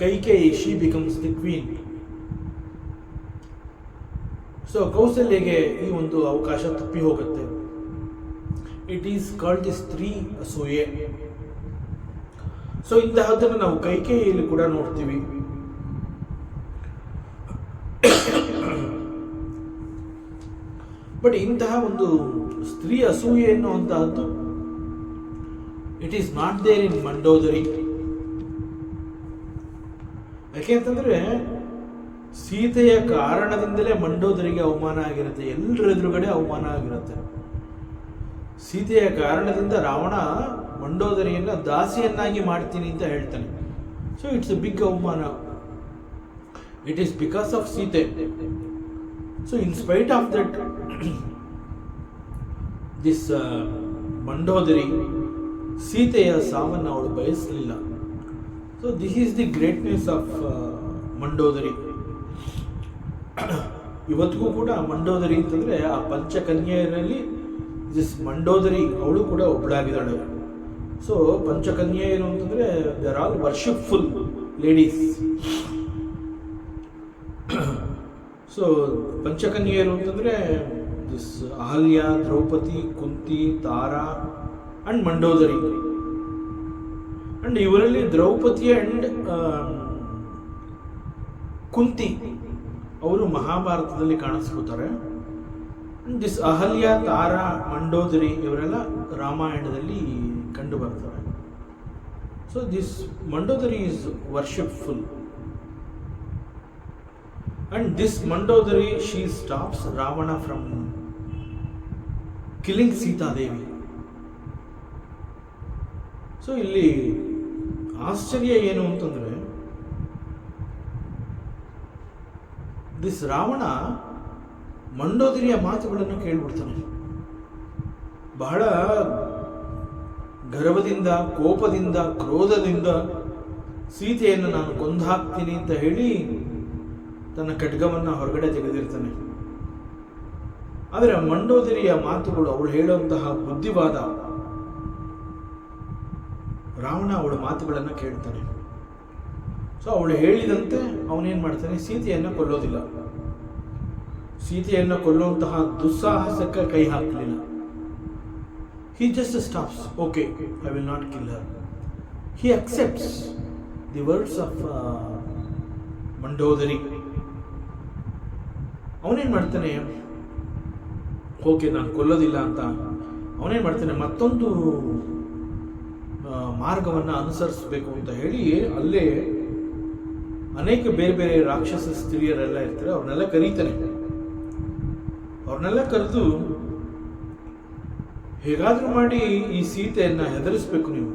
Kaikeyi she becomes the queen. So ಕೌಸಲ್ಯಗೆ ಈ ಒಂದು ಅವಕಾಶ ತಪ್ಪಿ ಹೋಗುತ್ತೆ. ಇಟ್ ಈಸ್ ಕಾಲ್ಡ್ ದಿ ಸ್ತ್ರೀ ಅಸೂಯೆ. ಸೊ ಇಂತಹದ್ದನ್ನು ನಾವು ಕೈಕೇಯಿಯಲ್ಲಿ ಕೂಡ ನೋಡ್ತೀವಿ. ಬಟ್ ಇಂತಹ ಒಂದು ಸ್ತ್ರೀ ಅಸೂಯೆ ಎನ್ನುವಂತಹದ್ದು it is not there in Mandodari. ಯಾಕೆಂತಂದ್ರೆ ಸೀತೆಯ ಕಾರಣದಿಂದಲೇ ಮಂಡೋದರಿಗೆ ಅವಮಾನ ಆಗಿರುತ್ತೆ, ಎಲ್ಲರ ಎದುರುಗಡೆ ಅವಮಾನ ಆಗಿರುತ್ತೆ. ಸೀತೆಯ ಕಾರಣದಿಂದ ರಾವಣ ಮಂಡೋದರಿಯನ್ನ ದಾಸಿಯನ್ನಾಗಿ ಮಾಡ್ತೀನಿ ಅಂತ ಹೇಳ್ತಾನೆ. So it's a big avamana. It is because of Sita. So in spite of that this Mandodari ಸೀತೆಯ ಸಾವನ್ನು ಅವಳು ಬಯಸಲಿಲ್ಲ. So this is the greatness of Mandodari. ಇವತ್ತಿಗೂ ಕೂಡ ಮಂಡೋದರಿ ಅಂತಂದ್ರೆ ಆ ಪಂಚಕನ್ಯೆಯರಲ್ಲಿ ದಿಸ್ ಮಂಡೋದರಿ ಅವಳು ಕೂಡ ಒಬ್ಬಳಾಗಿದ್ದಾಳೆ. ಸೊ ಪಂಚಕನ್ಯೆಯರು ಅಂತಂದ್ರೆ they are all worshipful ladies. So ಪಂಚಕನ್ಯೆಯರು ಅಂತಂದ್ರೆ this Ahalya, Draupadi, Kunti, Tara and Mandodari. And ಇವರಲ್ಲಿ ದ್ರೌಪದಿ ಅಂಡ್ ಕುಂತಿ ಅವರು ಮಹಾಭಾರತದಲ್ಲಿ ಕಾಣಿಸ್ಕೊತಾರೆ. ದಿಸ್ ಅಹಲ್ಯ, ತಾರಾ, ಮಂಡೋದರಿ ಇವರೆಲ್ಲ ರಾಮಾಯಣದಲ್ಲಿ ಕಂಡು ಬರ್ತಾರೆ. So this Mandodari is worshipful. And this Mandodari she stops Ravana from killing Sitadevi. So ಇಲ್ಲಿ ಆಶ್ಚರ್ಯ ಏನು ಅಂತಂದ್ರೆ ದಿಸ್ ರಾವಣ ಮಂಡೋದರಿಯ ಮಾತುಗಳನ್ನು ಕೇಳ್ಬಿಡ್ತಾನೆ. ಬಹಳ ಗರ್ವದಿಂದ, ಕೋಪದಿಂದ, ಕ್ರೋಧದಿಂದ ಸೀತೆಯನ್ನು ನಾನು ಕೊಂದಾಕ್ತೀನಿ ಅಂತ ಹೇಳಿ ತನ್ನ ಖಡ್ಗವನ್ನು ಹೊರಗಡೆ ತೆಗೆದಿರ್ತಾನೆ. ಆದರೆ ಮಂಡೋದರಿಯ ಮಾತುಗಳು, ಅವಳು ಹೇಳುವಂತಹ ಬುದ್ಧಿವಾದ, ರಾವಣ ಅವಳ ಮಾತುಗಳನ್ನು ಕೇಳ್ತಾನೆ. ಸೊ ಅವಳು ಹೇಳಿದಂತೆ ಅವನೇನ್ ಮಾಡ್ತಾನೆ, ಸೀತೆಯನ್ನು ಕೊಲ್ಲೋದಿಲ್ಲ. ಸೀತೆಯನ್ನು ಕೊಲ್ಲುವಂತಹ ದುಸ್ಸಾಹಸಕ್ಕೆ ಕೈ ಹಾಕಲಿಲ್ಲ. He just stops. Okay, I will not kill her. He accepts the words of Mandodari. ಅವನೇನ್ ಮಾಡ್ತಾನೆ, ಓಕೆ ನಾನು ಕೊಲ್ಲೋದಿಲ್ಲ ಅಂತ ಅವನೇನ್ ಮಾಡ್ತಾನೆ, ಮತ್ತೊಂದು ಮಾರ್ಗವನ್ನು ಅನುಸರಿಸಬೇಕು ಅಂತ ಹೇಳಿ ಅಲ್ಲೇ ಅನೇಕ ಬೇರೆ ಬೇರೆ ರಾಕ್ಷಸ ಸ್ತ್ರೀಯರೆಲ್ಲ ಇರ್ತಾರೆ, ಅವ್ರನ್ನೆಲ್ಲ ಕರೀತಾನೆ. ಅವ್ರನ್ನೆಲ್ಲ ಕರೆದು ಹೇಗಾದ್ರೂ ಮಾಡಿ ಈ ಸೀತೆಯನ್ನು ಹೆದರಿಸ್ಬೇಕು, ನೀವು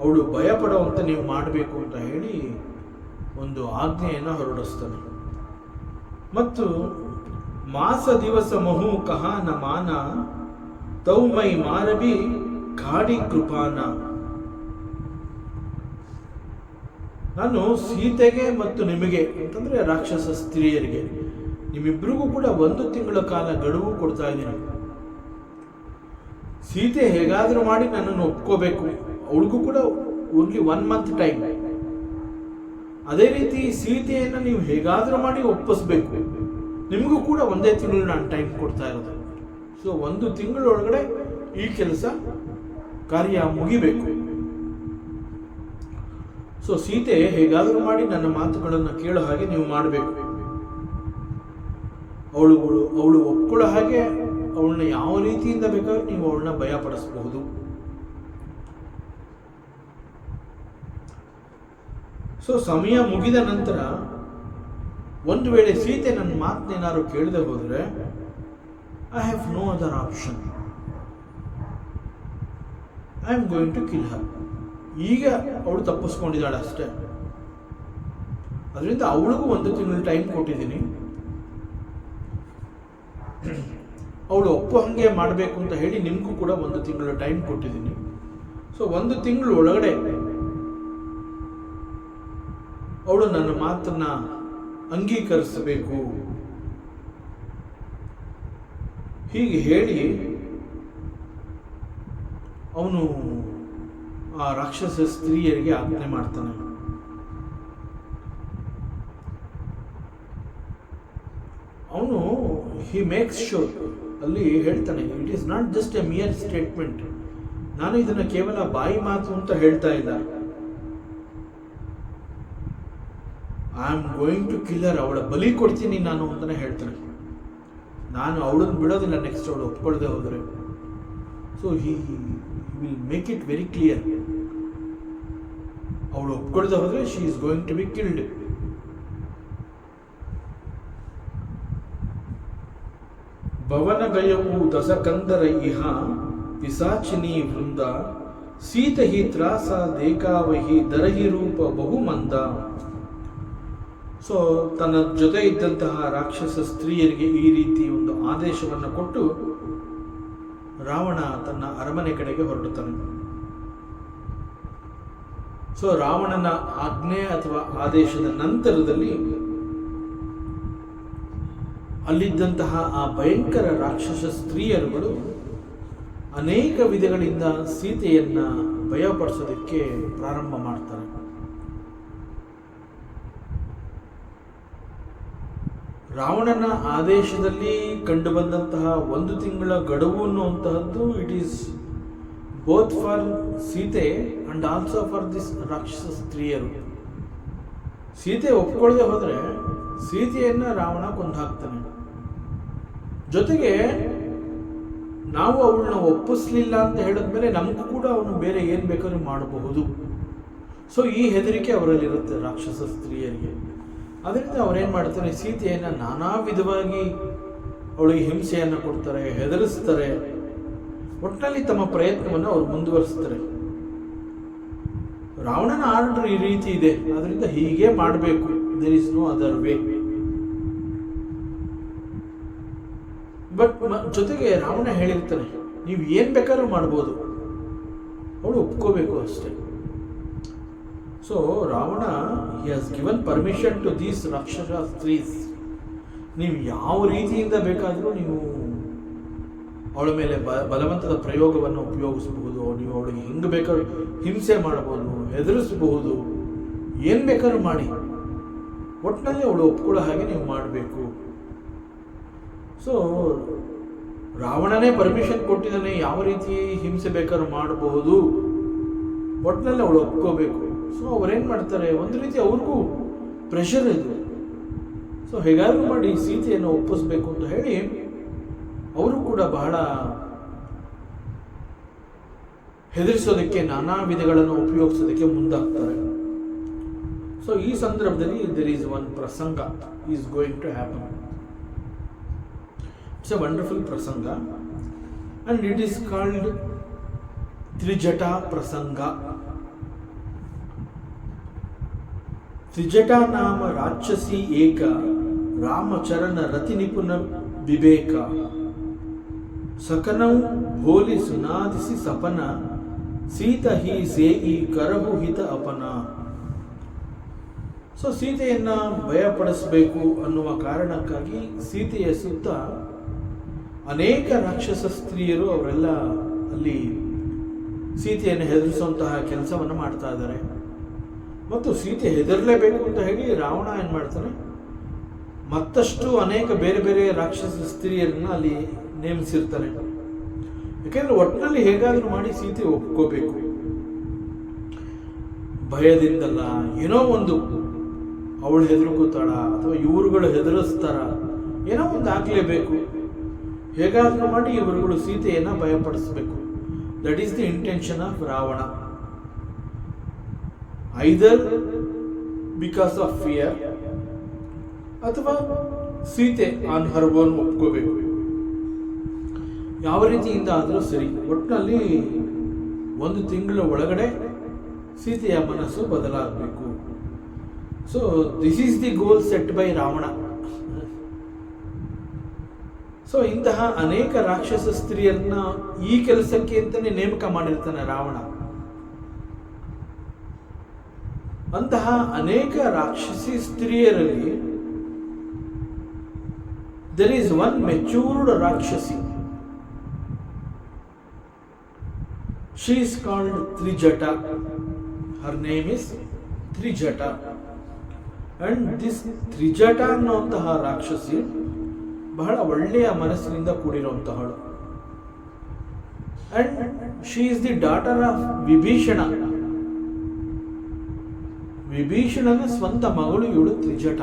ಅವಳು ಭಯ ಪಡುವಂತೆ ನೀವು ಮಾಡಬೇಕು ಅಂತ ಹೇಳಿ ಒಂದು ಆಜ್ಞೆಯನ್ನು ಹೊರಡಿಸ್ತಾನೆ. ಮತ್ತು ಮಾಸ ದಿವಸ ಮಹು ಕಹಾನ ಮಾನ ತೌಮೈ ಮಾರಬಿ ಕಾಡಿ ಕೃಪಾನ. ನಾನು ಸೀತೆಗೆ ಮತ್ತು ನಿಮಗೆ ಅಂತಂದ್ರೆ ರಾಕ್ಷಸ ಸ್ತ್ರೀಯರಿಗೆ, ನಿಮ್ಮಿಬ್ಬರಿಗೂ ಕೂಡ 1 ತಿಂಗಳ ಕಾಲ ಗಡುವು ಕೊಡ್ತಾ ಇದ್ದೀನಿ. ಸೀತೆ ಹೇಗಾದರೂ ಮಾಡಿ ನನ್ನನ್ನು ಒಪ್ಕೋಬೇಕು. ಅವಳಿಗೂ ಕೂಡ ಓನ್ಲಿ 1 month ಟೈಮ್. ಅದೇ ರೀತಿ ಸೀತೆಯನ್ನು ನೀವು ಹೇಗಾದರೂ ಮಾಡಿ ಒಪ್ಪಿಸ್ಬೇಕು. ನಿಮಗೂ ಕೂಡ 1 ತಿಂಗಳು ನಾನು ಟೈಮ್ ಕೊಡ್ತಾ ಇರೋದು. ಸೊ 1 ತಿಂಗಳೊಳಗಡೆ ಈ ಕೆಲಸ ಕಾರ್ಯ ಮುಗಿಬೇಕು. ಸೊ ಸೀತೆ ಹೇಗಾದರೂ ಮಾಡಿ ನನ್ನ ಮಾತುಗಳನ್ನು ಕೇಳೋ ಹಾಗೆ ನೀವು ಮಾಡಬೇಕು. ಅವಳು ಒಪ್ಕೊಳ್ಳೋ ಹಾಗೆ ಅವಳನ್ನ ಯಾವ ರೀತಿಯಿಂದ ಬೇಕಾದ್ರೂ ನೀವು ಅವಳನ್ನ ಭಯಪಡಿಸಬಹುದು. ಸೊ ಸಮಯ ಮುಗಿದ ನಂತರ ಒಂದು ವೇಳೆ ಸೀತೆ ನನ್ನ ಮಾತನ್ನೇನಾದ್ರು ಕೇಳದೆ ಹೋದರೆ I have no other option, I am going to kill her. ಈಗ ಅವಳು ತಪ್ಪಿಸ್ಕೊಂಡಿದ್ದಾಳೆ ಅಷ್ಟೇ. ಅದರಿಂದ ಅವಳಿಗೂ 1 ತಿಂಗಳು ಟೈಮ್ ಕೊಟ್ಟಿದ್ದೀನಿ. ಅವಳು ಒಪ್ಪು ಹಾಗೆ ಮಾಡಬೇಕು ಅಂತ ಹೇಳಿ ನಿಮಗೂ ಕೂಡ 1 ತಿಂಗಳು ಟೈಮ್ ಕೊಟ್ಟಿದ್ದೀನಿ. ಸೊ 1 ತಿಂಗಳು ಒಳಗಡೆ ಅವಳು ನನ್ನ ಮಾತನ್ನ ಅಂಗೀಕರಿಸಬೇಕು. ಹೀಗೆ ಹೇಳಿ ಅವನು ಆ ರಾಕ್ಷಸ ಸ್ತ್ರೀಯರಿಗೆ ಆಜ್ಞೆ ಮಾಡ್ತಾನೆ. ಅವನು ಹಿ ಮೇಕ್ಸ್ ಶೋರ್, ಅಲ್ಲಿ ಹೇಳ್ತಾನೆ, it is not just a mere statement. ನಾನು ಇದನ್ನ ಕೇವಲ ಬಾಯಿ ಮಾತು ಅಂತ ಹೇಳ್ತಾ ಇಲ್ಲ. I am going to kill her, ಅವಳ ಬಲಿ ಕೊಡ್ತೀನಿ ನಾನು ಅಂತಾನೆ ಹೇಳ್ತಾನೆ. ನಾನು ಅವಳನ್ನು ಬಿಡೋದಿಲ್ಲ ನೆಕ್ಸ್ಟ್ ಅವಳು ಒಪ್ಕೊಳ್ಳದೆ ಹೋದರೆ. So he will make it very clear. ಅವಳು ಒಪ್ಕೊಳ್ಳದೆ ಹೋದರೆ she is going to be killed. ಭವನಗಯವು ದಸಕಂದರ ಇಹ ಪಿಸಾಚಿನಿ ವೃಂದ ಸೀತಹಿ ತ್ರಾಸ ದೇಕಾವಹಿ ದರಹಿ ರೂಪ ಬಹುಮಂದ. ಸೊ ತನ್ನ ಜೊತೆ ಇದ್ದಂತಹ ರಾಕ್ಷಸ ಸ್ತ್ರೀಯರಿಗೆ ಈ ರೀತಿ ಒಂದು ಆದೇಶವನ್ನು ಕೊಟ್ಟು ರಾವಣ ತನ್ನ ಅರಮನೆ ಕಡೆಗೆ ಹೊರಡುತ್ತಾನೆ. ಸೊ ರಾವಣನ ಆಜ್ಞೆ ಅಥವಾ ಆದೇಶದ ನಂತರದಲ್ಲಿ ಅಲ್ಲಿದ್ದಂತಹ ಆ ಭಯಂಕರ ರಾಕ್ಷಸ ಸ್ತ್ರೀಯರುಗಳು ಅನೇಕ ವಿಧಗಳಿಂದ ಸೀತೆಯನ್ನ ಭಯಪಡಿಸೋದಕ್ಕೆ ಪ್ರಾರಂಭ ಮಾಡ್ತಾರೆ. ರಾವಣನ ಆದೇಶದಲ್ಲಿ ಕಂಡುಬಂದಂತಹ 1 ತಿಂಗಳ ಗಡುವು ಅನ್ನುವಂತಹದ್ದು it is both for Sita and also for this rakshasa ಸ್ತ್ರೀಯರು. ಸೀತೆ ಒಪ್ಕೊಳ್ಳದೆ ಹೋದರೆ ಸೀತೆಯನ್ನ ರಾವಣ ಕೊಂದು ಹಾಕ್ತಾನೆ. ಜೊತೆಗೆ ನಾವು ಅವಳನ್ನ ಒಪ್ಪಿಸ್ಲಿಲ್ಲ ಅಂತ ಹೇಳಿದ್ಮೇಲೆ ನಮಗೂ ಕೂಡ ಅವನು ಬೇರೆ ಏನು ಬೇಕಾದ್ರೂ ಮಾಡಬಹುದು. ಸೊ ಈ ಹೆದರಿಕೆ ಅವರಲ್ಲಿರುತ್ತೆ ರಾಕ್ಷಸ ಸ್ತ್ರೀಯರಿಗೆ. ಅದರಿಂದ ಅವರೇನು ಮಾಡ್ತಾರೆ, ಸೀತೆಯನ್ನು ನಾನಾ ವಿಧವಾಗಿ ಅವಳಿಗೆ ಹಿಂಸೆಯನ್ನು ಕೊಡ್ತಾರೆ, ಹೆದರಿಸ್ತಾರೆ. ಒಟ್ಟಿನಲ್ಲಿ ತಮ್ಮ ಪ್ರಯತ್ನವನ್ನು ಅವರು ಮುಂದುವರಿಸ್ತಾರೆ. ರಾವಣನ ಆರ್ಡರ್ ಈ ರೀತಿ ಇದೆ, ಅದರಿಂದ ಹೀಗೆ ಮಾಡಬೇಕು, there is no other way. But ಜೊತೆಗೆ ರಾವಣ ಹೇಳಿರ್ತಾನೆ, ನೀವು ಏನು ಬೇಕಾದ್ರೂ ಮಾಡ್ಬೋದು, ಅವಳು ಒಪ್ಕೋಬೇಕು ಅಷ್ಟೇ. So Ravana he has given permission to these rakshasa ಸ್ತ್ರೀಸ್. ನೀವು ಯಾವ ರೀತಿಯಿಂದ ಬೇಕಾದರೂ ನೀವು ಅವಳ ಮೇಲೆ ಬಲವಂತದ ಪ್ರಯೋಗವನ್ನು ಉಪಯೋಗಿಸಬಹುದು. ನೀವು ಅವಳಿಗೆ ಹೆಂಗೆ ಬೇಕಾದ್ರೂ ಹಿಂಸೆ ಮಾಡಬಹುದು, ಹೆದರಿಸಬಹುದು, ಏನು ಬೇಕಾದ್ರೂ ಮಾಡಿ, ಒಟ್ಟಿನಲ್ಲಿ ಅವಳು ಒಪ್ಕೊಳ್ಳೋ ಹಾಗೆ ನೀವು ಮಾಡಬೇಕು. ಸೊ ರಾವಣನೇ ಪರ್ಮಿಷನ್ ಕೊಟ್ಟಿದ್ದಾನೆ, ಯಾವ ರೀತಿ ಹಿಂಸೆ ಬೇಕಾದ್ರೂ ಮಾಡಬಹುದು, ಒಟ್ಟಿನಲ್ಲಿ ಅವಳು ಒಪ್ಕೋಬೇಕು. ಸೊ ಅವರೇನು ಮಾಡ್ತಾರೆ, ಒಂದು ರೀತಿ ಅವ್ರಿಗೂ ಪ್ರೆಷರ್ ಇದು. ಸೊ ಹೇಗಾದ್ರೂ ಮಾಡಿ ಸೀತೆಯನ್ನು ಒಪ್ಪಿಸ್ಬೇಕು ಅಂತ ಹೇಳಿ ಅವರು ಕೂಡ ಬಹಳ ಹೆದರಿಸೋದಕ್ಕೆ ನಾನಾ ವಿಧಗಳನ್ನು ಉಪಯೋಗಿಸೋದಕ್ಕೆ ಮುಂದಾಗ್ತಾರೆ. ಸೊ ಈ ಸಂದರ್ಭದಲ್ಲಿ there is one prasanga is going to happen. It's a wonderful prasanga and it is called Trijata prasanga. Trijata ನಾಮ ರಾಕ್ಷಸಿ ಏಕ ರಾಮಚರಣ ರತಿ ನಿಪುಣ ವಿವೇಕ ಸಕನೌ ಭೋಲಿ ಸುನಾದಿಸಿ ಸಪನ ಸೀತ ಹಿ ಸೇಯಿ ಕರಹು ಹಿತ ಅಪನ. ಸೊ ಸೀತೆಯನ್ನ ಭಯಪಡಿಸಬೇಕು ಅನ್ನುವ ಕಾರಣಕ್ಕಾಗಿ ಸೀತೆಯ ಸುತ್ತ ಅನೇಕ ರಾಕ್ಷಸ ಸ್ತ್ರೀಯರು ಅವರೆಲ್ಲ ಅಲ್ಲಿ ಸೀತೆಯನ್ನು ಹೆದರಿಸುವಂತಹ ಕೆಲಸವನ್ನು ಮಾಡ್ತಾ ಇದ್ದಾರೆ. ಮತ್ತು ಸೀತೆ ಹೆದರಲೇಬೇಕು ಅಂತ ಹೇಳಿ ರಾವಣ ಏನು ಮಾಡ್ತಾನೆ, ಮತ್ತಷ್ಟು ಅನೇಕ ಬೇರೆ ಬೇರೆ ರಾಕ್ಷಸ ಸ್ತ್ರೀಯರನ್ನ ಅಲ್ಲಿ ನೇಮಿಸಿರ್ತಾನೆ. ಯಾಕೆಂದ್ರೆ ಒಟ್ಟಿನಲ್ಲಿ ಹೇಗಾದ್ರೂ ಮಾಡಿ ಸೀತೆ ಒಪ್ಕೋಬೇಕು, ಭಯದಿಂದಲ್ಲ, ಏನೋ ಒಂದು ಅವಳು ಹೆದರ್ಕೋತಾಳ ಅಥವಾ ಇವರುಗಳು ಹೆದರಿಸ್ತಾರ, ಏನೋ ಒಂದು ಆಗ್ಲೇಬೇಕು, ಹೇಗಾದ್ರೂ ಮಾಡಿ ಇವರುಗಳು ಸೀತೆಯನ್ನ ಭಯಪಡಿಸ್ಬೇಕು. That is the intention of Ravana. Either because of fear ಅಥವಾ ಸೀತೆ ಆನ್ ಹರ್ ಓನ್ ಒಪ್ಕೋಬೇಕು, ಯಾವ ರೀತಿಯಿಂದ ಆದರೂ ಸರಿ, ಒಟ್ಟಿನಲ್ಲಿ 1 ತಿಂಗಳ ಒಳಗಡೆ ಸೀತೆಯ ಮನಸ್ಸು ಬದಲಾಗಬೇಕು. So this is the goal set by Ravana. So ಇಂತಹ ಅನೇಕ ರಾಕ್ಷಸ ಸ್ತ್ರೀಯರನ್ನ ಈ ಕೆಲಸಕ್ಕೆ ಅಂತಾನೆ ನೇಮಕ ಮಾಡಿರ್ತಾನೆ ರಾವಣ. ಅಂತಹ ಅನೇಕ ರಾಕ್ಷಸಿ ಸ್ತ್ರೀಯರಲ್ಲಿ there is one matured Rakshasi. She is called Trijata. Her name is Trijata. And this Trijata ಅನ್ನುವಂತಹ ರಾಕ್ಷಸಿ ಬಹಳ ಒಳ್ಳೆಯ ಮನಸ್ಸಿನಿಂದ ಕೂಡಿರುವಂತಹಳು. And she is the daughter of Vibhishana. ವಿಭೀಷಣನ ಸ್ವಂತ ಮಗಳು ಇವಳು Trijata.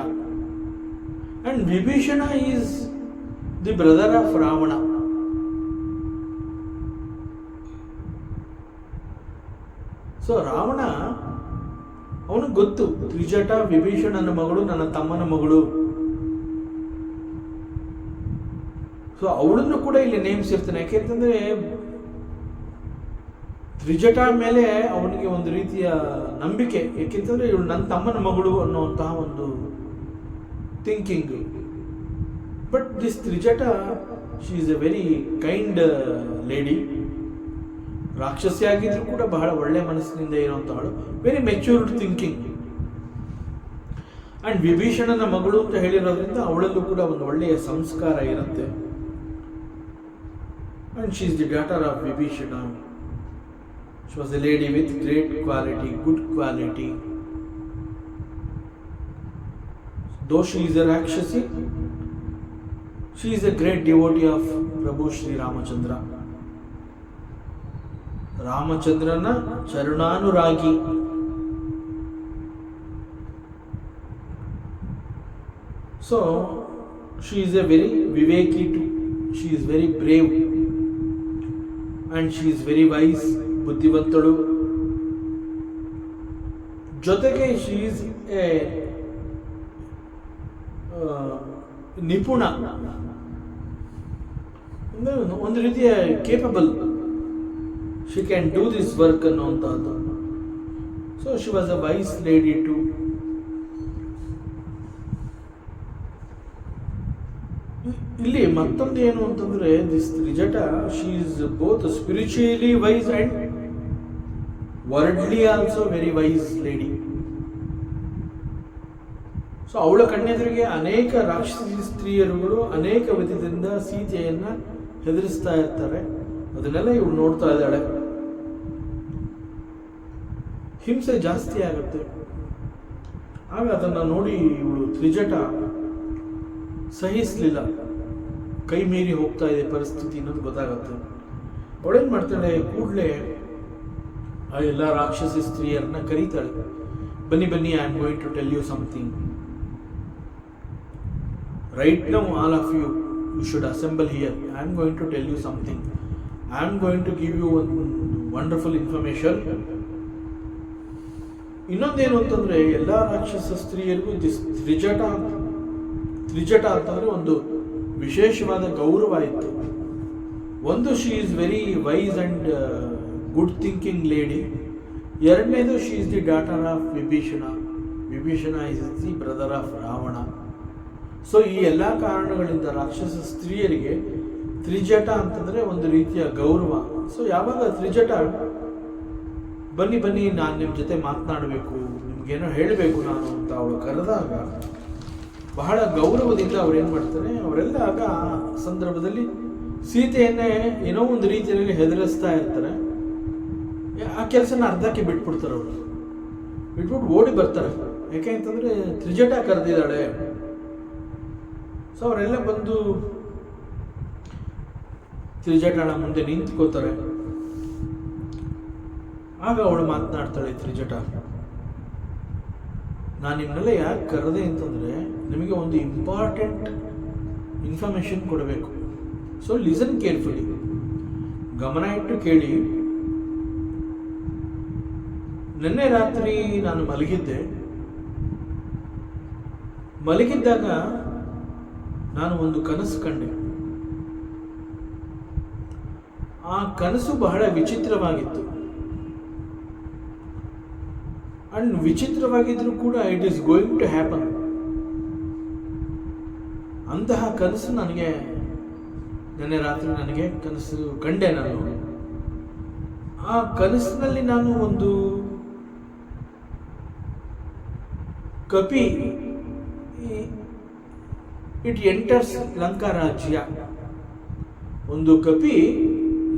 And Vibhishana is the brother of Ravana. So Ravana ಅವನಿಗೆ ಗೊತ್ತು, ತ್ರಿಜಟ ವಿಭೀಷಣನ ಮಗಳು, ನನ್ನ ತಮ್ಮನ ಮಗಳು. ಸೊ ಅವಳನ್ನು ಕೂಡ ಇಲ್ಲಿ ನೇಮಿಸಿರ್ತಾನೆ. ಯಾಕೆಂತಂದ್ರೆ ತ್ರಿಜಟ ಮೇಲೆ ಅವನಿಗೆ ಒಂದು ರೀತಿಯ ನಂಬಿಕೆ. ಯಾಕೆಂತಂದ್ರೆ ಇವಳು ನನ್ನ ತಮ್ಮನ ಮಗಳು ಅನ್ನುವಂತಹ ಒಂದು thinking. But this Trijata, she is a very kind lady. ರಾಕ್ಷಸಿ ಆಗಿದ್ರು ಕೂಡ ಬಹಳ ಒಳ್ಳೆ ಮನಸ್ಸಿನಿಂದ ಇರುವಂತಹಳು, ವೆರಿ ಮೆಚ್ಯೂರ್ಡ್ ಥಿಂಕಿಂಗ್. ಅಂಡ್ ವಿಭೀಷಣನ ಮಗಳು ಅಂತ ಹೇಳಿರೋದ್ರಿಂದ ಅವಳಲ್ಲೂ ಕೂಡ ಒಂದು ಒಳ್ಳೆಯ ಸಂಸ್ಕಾರ ಇರುತ್ತೆ. And she is the daughter of Vibhishana. She was A lady with great quality, good quality. Though she is a Rakshasi, she is a great devotee of Prabhu Shri Ramachandra. Ramachandran ಚರಣಾನುರಾಗಿ. So she is a very viveki too. She is very brave and she is very wise, ಬುದ್ಧಿವಂತಳು. ಜೊತೆಗೆ she is a ನಿಪುಣ, ಒಂದು ರೀತಿಯ capable, she can do this work ಅನ್ನುವಂಥದ್ದು. So she was a wise lady too. ಇಲ್ಲಿ ಮತ್ತೊಂದು ಏನು ಅಂತಂದ್ರೆ, this Trijata, she is both spiritually wise and worldly also very wise lady. So ಅವಳ ಕಣ್ಣೆದುರಿಗೆ ಅನೇಕ ರಾಕ್ಷಸಿ ಸ್ತ್ರೀಯರುಗಳು ಅನೇಕ ವಿಧದಿಂದ ಸೀತೆಯನ್ನ ಹೆದರಿಸ್ತಾ ಇರ್ತಾರೆ. ಅದನ್ನೆಲ್ಲ ಇವಳು ನೋಡ್ತಾ ಇದ್ದಾಳೆ. ಹಿಂಸೆ ಜಾಸ್ತಿ ಆಗುತ್ತೆ. ಆಗ ಅದನ್ನ ನೋಡಿ ಇವಳು ತ್ರಿಜಟ ಸಹಿಸಲಿಲ್ಲ. ಕೈ ಮೀರಿ ಹೋಗ್ತಾ ಇದೆ ಪರಿಸ್ಥಿತಿ ಅನ್ನೋದು ಗೊತ್ತಾಗುತ್ತೆ. ಅವಳೇನ್ ಮಾಡ್ತಾಳೆ, ಕೂಡಲೇ ಆ ಎಲ್ಲ ರಾಕ್ಷಸಿ ಸ್ತ್ರೀಯರನ್ನ ಕರೀತಾಳೆ. ಬನ್ನಿ ಬನ್ನಿ, I am going to tell you something. Right now, all of you should assemble here. I am going to tell you something. I am going to give you one wonderful information. ಇನ್ನೊಂದೇನು ಅಂತಂದ್ರೆ, ಎಲ್ಲ ರಾಕ್ಷಸ ಸ್ತ್ರೀಯರಿಗೂ ತ್ರಿಜಟ ಅಂತಂದ್ರೆ ಒಂದು ವಿಶೇಷವಾದ ಗೌರವ ಇತ್ತು. ಒಂದು, she is very wise and good thinking lady. ಎರಡನೇದು, she is the daughter of Vibhishana. Vibhishana is the brother of Ravana. So ಈ ಎಲ್ಲ ಕಾರಣಗಳಿಂದ ರಾಕ್ಷಸ ಸ್ತ್ರೀಯರಿಗೆ ತ್ರಿಜಟ ಅಂತಂದ್ರೆ ಒಂದು ರೀತಿಯ ಗೌರವ. ಸೊ ಯಾವಾಗ ತ್ರಿಜಟ ಬನ್ನಿ ಬನ್ನಿ, ನಾನು ನಿಮ್ಮ ಜೊತೆ ಮಾತನಾಡಬೇಕು, ನಿಮ್ಗೇನೋ ಹೇಳಬೇಕು ನಾನು ಅಂತ ಅವಳು ಕರೆದಾಗ ಬಹಳ ಗೌರವದಿಂದ ಅವ್ರು ಏನು ಮಾಡ್ತಾರೆ, ಅವರೆಲ್ಲ ಆಗ ಸಂದರ್ಭದಲ್ಲಿ ಸೀತೆಯನ್ನೇ ಏನೋ ಒಂದು ರೀತಿಯಲ್ಲಿ ಹೆದರಿಸ್ತಾ ಇರ್ತಾರೆ. ಆ ಕೆಲಸನ ಅರ್ಧಕ್ಕೆ ಬಿಟ್ಬಿಡ್ತಾರೆ ಅವರು. ಬಿಟ್ಬಿಟ್ಟು ಓಡಿ ಬರ್ತಾರೆ. ಯಾಕೆ ಅಂತಂದರೆ ತ್ರಿಜಟ ಕರೆದಿದ್ದಾಳೆ. ಸೊ ಅವರೆಲ್ಲ ಬಂದು ತ್ರಿಜಟಳ ಮುಂದೆ ನಿಂತ್ಕೋತಾರೆ. ಆಗ ಅವಳು ಮಾತನಾಡ್ತಾಳೆ, ತ್ರಿಜಟ, ನಾನು ನಿಮ್ಮನ್ನೆಲ್ಲ ಯಾಕೆ ಕರೆದೆ ಅಂತಂದರೆ ನಿಮಗೆ ಒಂದು ಇಂಪಾರ್ಟೆಂಟ್ ಇನ್ಫಾರ್ಮೇಷನ್ ಕೊಡಬೇಕು. ಸೊ ಲಿಸನ್ ಕೇರ್ಫುಲಿ, ಗಮನ ಇಟ್ಟು ಕೇಳಿ. ನಿನ್ನೆ ರಾತ್ರಿ ನಾನು ಮಲಗಿದ್ದಾಗ ನಾನು ಒಂದು ಕನಸು ಕಂಡೆ. ಆ ಕನಸು ಬಹಳ ವಿಚಿತ್ರವಾಗಿತ್ತು. ಅಂಡ್ ವಿಚಿತ್ರವಾಗಿದ್ರೂ ಕೂಡ it is going to happen. ಅಂತಹ ಕನಸು ನಿನ್ನೆ ರಾತ್ರಿ ನನಗೆ ಕನಸು ಕಂಡೆ. ನಾನು ಆ ಕನಸಿನಲ್ಲಿ ನಾನು ಒಂದು ಕಪಿ ಇಟ್ ಎಂಟರ್ಸ್ ಲಂಕಾ ರಾಜ್ಯ, ಒಂದು ಕಪಿ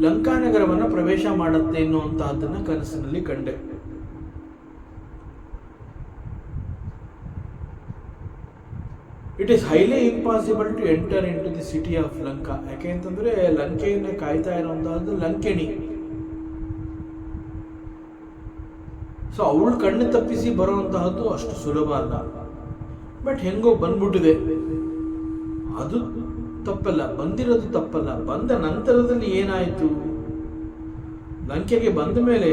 ಲಂಕಾನಗರವನ್ನು ಪ್ರವೇಶ ಮಾಡುತ್ತೆ ಎನ್ನುವಂತಹದ್ದನ್ನು ಕನಸಿನಲ್ಲಿ ಕಂಡೆ. It is highly impossible to enter in to the city of Lanka. ಯಾಕೆ ಅಂತಂದರೆ ಲಂಕೆಯನ್ನು ಕಾಯ್ತಾ ಇರುವಂತಹದ್ದು ಲಂಕೆಣಿ. ಸೊ ಅವಳು ಕಣ್ಣು ತಪ್ಪಿಸಿ ಬರುವಂತಹದ್ದು ಅಷ್ಟು ಸುಲಭ ಅಲ್ಲ. ಬಟ್ ಹೆಂಗೋ ಬಂದ್ಬಿಟ್ಟಿದೆ. ಅದು ತಪ್ಪಲ್ಲ, ಬಂದಿರೋದು ತಪ್ಪಲ್ಲ. ಬಂದ ನಂತರದಲ್ಲಿ ಏನಾಯಿತು, ಲಂಕೆಗೆ ಬಂದ ಮೇಲೆ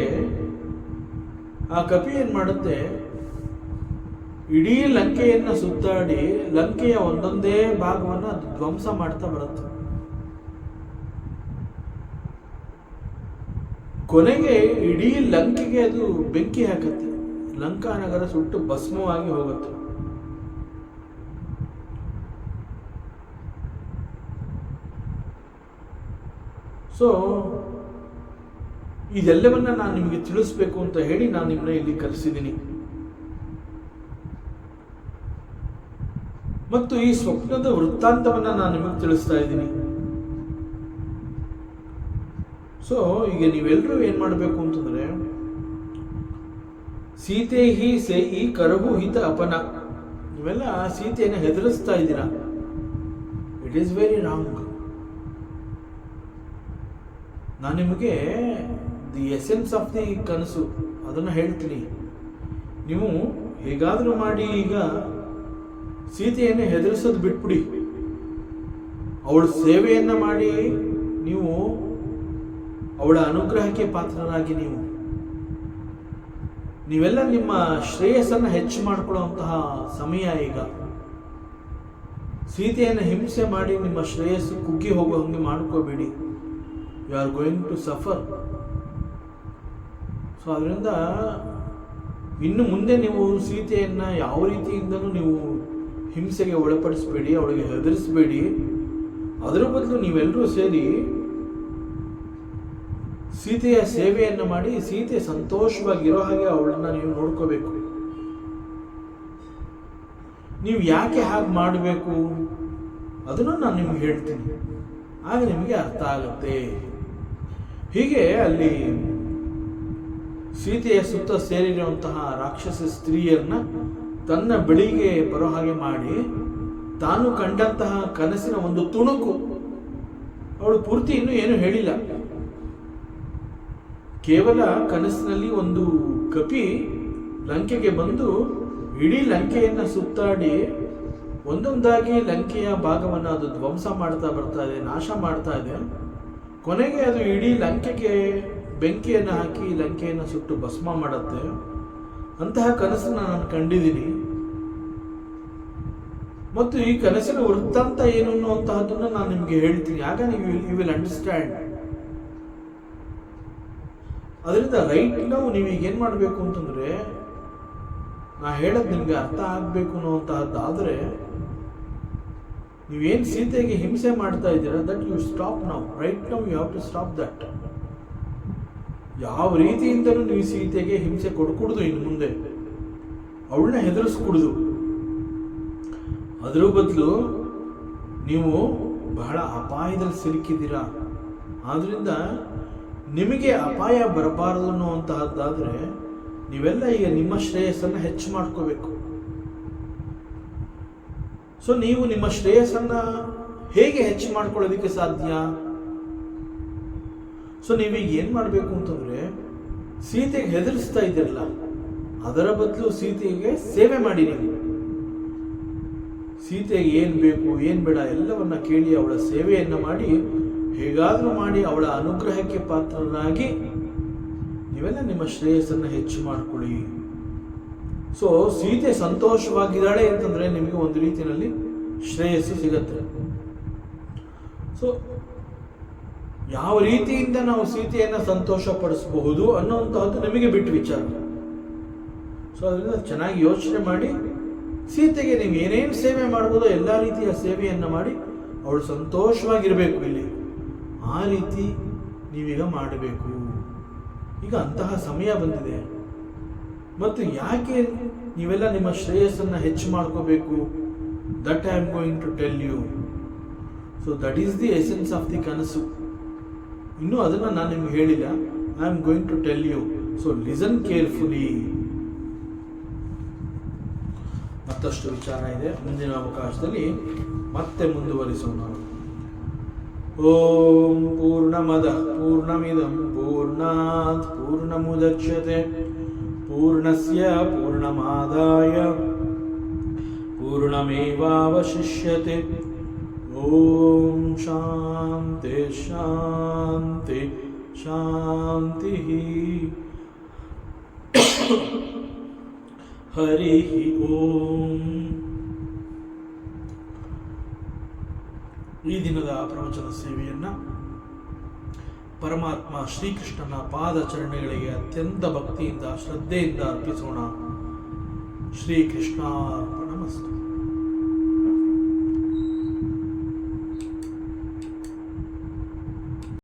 ಆ ಕಪಿ ಏನು ಮಾಡುತ್ತೆ, ಇಡೀ ಲಂಕೆಯನ್ನು ಸುತ್ತಾಡಿ ಲಂಕೆಯ ಒಂದೊಂದೇ ಭಾಗವನ್ನು ಅದು ಧ್ವಂಸ ಮಾಡ್ತಾ ಬರುತ್ತೆ. ಕೊನೆಗೆ ಇಡೀ ಲಂಕೆಗೆ ಅದು ಬೆಂಕಿ ಹಾಕುತ್ತೆ. ಲಂಕಾ ನಗರ ಸುಟ್ಟು ಭಸ್ಮವಾಗಿ ಹೋಗುತ್ತೆ. ಸೊ ಇದೆಲ್ಲವನ್ನ ನಾನು ನಿಮಗೆ ತಿಳಿಸ್ಬೇಕು ಅಂತ ಹೇಳಿ ನಾನು ನಿಮ್ಮನ್ನ ಇಲ್ಲಿ ಕರೆಸಿದ್ದೀನಿ. ಮತ್ತು ಈ ಸ್ವಪ್ನದ ವೃತ್ತಾಂತವನ್ನ ನಾನು ನಿಮಗೆ ತಿಳಿಸ್ತಾ ಇದ್ದೀನಿ. ಸೊ ಈಗ ನೀವೆಲ್ಲರೂ ಏನ್ ಮಾಡಬೇಕು ಅಂತಂದ್ರೆ, ಸೀತೆ ಹಿ ಸೇ ಈ ಕರಹು ಹಿತ ಅಪನ, ನೀವೆಲ್ಲ ಸೀತೆಯನ್ನು ಹೆದರಿಸ್ತಾ ಇದ್ದೀರಾ. It is very wrong. ನಾನು ನಿಮಗೆ ದಿ ಎಸೆನ್ಸ್ ಆಫ್ ದಿ ಕನಸು ಅದನ್ನು ಹೇಳ್ತೀನಿ. ನೀವು ಹೇಗಾದರೂ ಮಾಡಿ ಈಗ ಸೀತೆಯನ್ನು ಹೆದರಿಸೋದು ಬಿಟ್ಬಿಡಿ. ಅವಳ ಸೇವೆಯನ್ನು ಮಾಡಿ ನೀವು ಅವಳ ಅನುಗ್ರಹಕ್ಕೆ ಪಾತ್ರರಾಗಿ ನೀವೆಲ್ಲ ನಿಮ್ಮ ಶ್ರೇಯಸ್ಸನ್ನು ಹೆಚ್ಚು ಮಾಡಿಕೊಳ್ಳುವಂತಹ ಸಮಯ ಈಗ. ಸೀತೆಯನ್ನು ಹಿಂಸೆ ಮಾಡಿ ನಿಮ್ಮ ಶ್ರೇಯಸ್ಸು ಕುಗ್ಗಿ ಹೋಗೋ ಹಂಗೆ ಮಾಡ್ಕೋಬೇಡಿ. You are going to suffer. So ಅದರಿಂದ ಇನ್ನು ಮುಂದೆ ನೀವು ಸೀತೆಯನ್ನು ಯಾವ ರೀತಿಯಿಂದಲೂ ನೀವು ಹಿಂಸೆಗೆ ಒಳಪಡಿಸಬೇಡಿ, ಅವಳಿಗೆ ಹೆದರಿಸಬೇಡಿ. ಅದರ ಬದಲು ನೀವೆಲ್ಲರೂ ಸೇರಿ ಸೀತೆಯ ಸೇವೆಯನ್ನು ಮಾಡಿ ಸೀತೆ ಸಂತೋಷವಾಗಿರೋ ಹಾಗೆ ಅವಳನ್ನು ನೀವು ನೋಡ್ಕೋಬೇಕು. ನೀವು ಯಾಕೆ ಹಾಗೆ ಮಾಡಬೇಕು ಅದನ್ನು ನಾನು ನಿಮ್ಗೆ ಹೇಳ್ತೀನಿ, ಆಗ ನಿಮಗೆ ಅರ್ಥ ಆಗುತ್ತೆ. ಹೀಗೆ ಅಲ್ಲಿ ಸೀತೆಯ ಸುತ್ತ ಸೇರಿರುವಂತಹ ರಾಕ್ಷಸ ಸ್ತ್ರೀಯರನ್ನ ತನ್ನ ಬಳಿಗೆ ಬರೋ ಹಾಗೆ ಮಾಡಿ ತಾನು ಕಂಡಂತಹ ಕನಸಿನ ಒಂದು ತುಣುಕು, ಅವಳು ಪೂರ್ತಿ ಇನ್ನೂ ಏನು ಹೇಳಿಲ್ಲ, ಕೇವಲ ಕನಸಿನಲ್ಲಿ ಒಂದು ಕಪಿ ಲಂಕೆಗೆ ಬಂದು ಇಡೀ ಲಂಕೆಯನ್ನು ಸುತ್ತಾಡಿ ಒಂದೊಂದಾಗಿ ಲಂಕೆಯ ಭಾಗವನ್ನು ಅದು ಧ್ವಂಸ ಮಾಡ್ತಾ ಬರ್ತಾ ಇದೆ, ನಾಶ ಮಾಡ್ತಾ ಇದೆ. ಕೊನೆಗೆ ಅದು ಇಡೀ ಲಂಕೆಗೆ ಬೆಂಕಿಯನ್ನು ಹಾಕಿ ಲಂಕೆಯನ್ನು ಸುಟ್ಟು ಭಸ್ಮ ಮಾಡುತ್ತೆ. ಅಂತಹ ಕನಸನ್ನು ನಾನು ಕಂಡಿದ್ದೀನಿ. ಮತ್ತು ಈ ಕನಸಿನ ವೃತ್ತಾಂತ ಏನು ಅನ್ನುವಂತಹದ್ದನ್ನು ನಾನು ನಿಮಗೆ ಹೇಳ್ತೀನಿ, ಆಗ ನೀವು ಯು ವಿಲ್ ಅಂಡರ್ಸ್ಟ್ಯಾಂಡ್. ಅದರಿಂದ ರೈಟ್ ನಾವು ನೀವು ಈಗೇನು ಮಾಡಬೇಕು ಅಂತಂದರೆ, ನಾ ಹೇಳೋದು ನಿಮಗೆ ಅರ್ಥ ಆಗಬೇಕು ಅನ್ನುವಂತಹದ್ದಾದರೆ ನೀವೇನು ಸೀತೆಗೆ ಹಿಂಸೆ ಮಾಡ್ತಾ ಇದ್ದೀರಾ, that you stop now. Right now you have to stop that. ಯಾವ ರೀತಿಯಿಂದಲೂ ನೀವು ಸೀತೆಗೆ ಹಿಂಸೆ ಕೊಡ್ಕೂಡ್ದು, ಇನ್ನು ಮುಂದೆ ಅವಳನ್ನ ಹೆದರಿಸ್ಕೂಡ್ದು. ಅದರ ಬದಲು ನೀವು ಬಹಳ ಅಪಾಯದಲ್ಲಿ ಸಿಲುಕಿದ್ದೀರಾ. ಆದ್ದರಿಂದ ನಿಮಗೆ ಅಪಾಯ ಬರಬಾರದು ಅನ್ನುವಂತಹದ್ದಾದರೆ ನೀವೆಲ್ಲ ಈಗ ನಿಮ್ಮ ಶ್ರೇಯಸ್ಸನ್ನು ಹೆಚ್ಚು ಮಾಡ್ಕೋಬೇಕು. ಸೊ ನೀವು ನಿಮ್ಮ ಶ್ರೇಯಸ್ಸನ್ನು ಹೇಗೆ ಹೆಚ್ಚು ಮಾಡ್ಕೊಳ್ಳೋದಕ್ಕೆ ಸಾಧ್ಯ? ಸೊ ನೀವೀಗ ಏನು ಮಾಡಬೇಕು ಅಂತಂದರೆ, ಸೀತೆಗೆ ಹೆದರಿಸ್ತಾ ಇದ್ದೀರಲ್ಲ, ಅದರ ಬದಲು ಸೀತೆಗೆ ಸೇವೆ ಮಾಡಿ. ನೀವು ಸೀತೆಗೆ ಏನು ಬೇಕು ಏನು ಬೇಡ ಎಲ್ಲವನ್ನ ಕೇಳಿ ಅವಳ ಸೇವೆಯನ್ನು ಮಾಡಿ, ಹೇಗಾದರೂ ಮಾಡಿ ಅವಳ ಅನುಗ್ರಹಕ್ಕೆ ಪಾತ್ರರಾಗಿ ನೀವೆಲ್ಲ ನಿಮ್ಮ ಶ್ರೇಯಸ್ಸನ್ನು ಹೆಚ್ಚು ಮಾಡ್ಕೊಳ್ಳಿ. ಸೊ ಸೀತೆ ಸಂತೋಷವಾಗಿದ್ದಾಳೆ ಅಂತಂದರೆ ನಿಮಗೆ ಒಂದು ರೀತಿಯಲ್ಲಿ ಶ್ರೇಯಸ್ಸು ಸಿಗತ್ತೆ. ಸೊ ಯಾವ ರೀತಿಯಿಂದ ನಾವು ಸೀತೆಯನ್ನು ಸಂತೋಷ ಪಡಿಸಬಹುದು ಅನ್ನುವಂತಹದ್ದು ನಿಮಗೆ ಬಿಟ್ಟು ವಿಚಾರ. ಸೊ ಅದರಿಂದ ಚೆನ್ನಾಗಿ ಯೋಚನೆ ಮಾಡಿ, ಸೀತೆಗೆ ನೀವು ಏನೇನು ಸೇವೆ ಮಾಡ್ಬೋದೋ ಎಲ್ಲ ರೀತಿಯ ಸೇವೆಯನ್ನು ಮಾಡಿ ಅವಳು ಸಂತೋಷವಾಗಿರಬೇಕು. ಇಲ್ಲಿ ಆ ರೀತಿ ನೀವೀಗ ಮಾಡಬೇಕು. ಈಗ ಅಂತಹ ಸಮಯ ಬಂದಿದೆ. ಮತ್ತು ಯಾಕೆ ನೀವೆಲ್ಲ ನಿಮ್ಮ ಶ್ರೇಯಸ್ಸನ್ನು ಹೆಚ್ಚು ಮಾಡ್ಕೋಬೇಕು? That I am going to tell you. So that is the essence of the kanasu. ಇನ್ನೂ ಅದನ್ನು ನಾನು ನಿಮ್ಗೆ ಹೇಳಿಲ್ಲ. I am going to tell you. So listen carefully. ಮತ್ತಷ್ಟು ವಿಚಾರ ಇದೆ, ಮುಂದಿನ ಅವಕಾಶದಲ್ಲಿ ಮತ್ತೆ ಮುಂದುವರಿಸೋಣ. ಓಂ ಪೂರ್ಣಮದಃ ಪೂರ್ಣಮಿದಂ ಪೂರ್ಣಾತ್ ಪೂರ್ಣಮುದಚ್ಯತೆ ಪೂರ್ಣಸ್ಯ ಪೂರ್ಣಮಾದಾಯ ಪೂರ್ಣಮೇವಾವಶಿಷ್ಯತೆ. ಓಂ ಶಾಂತಿ ಶಾಂತಿ ಶಾಂತಿ. ಹರಿ ಓಂ. ಈ ದಿನದ ಪ್ರವಚನ ಸೇವೆಯನ್ನು ಪರಮಾತ್ಮ ಶ್ರೀಕೃಷ್ಣನ ಪಾದಚರಣೆಗಳಿಗೆ ಅತ್ಯಂತ ಭಕ್ತಿಯಿಂದ ಶ್ರದ್ಧೆಯಿಂದ ಅರ್ಪಿಸೋಣ. ಶ್ರೀಕೃಷ್ಣಾರ್ಪಣಮಸ್ತು.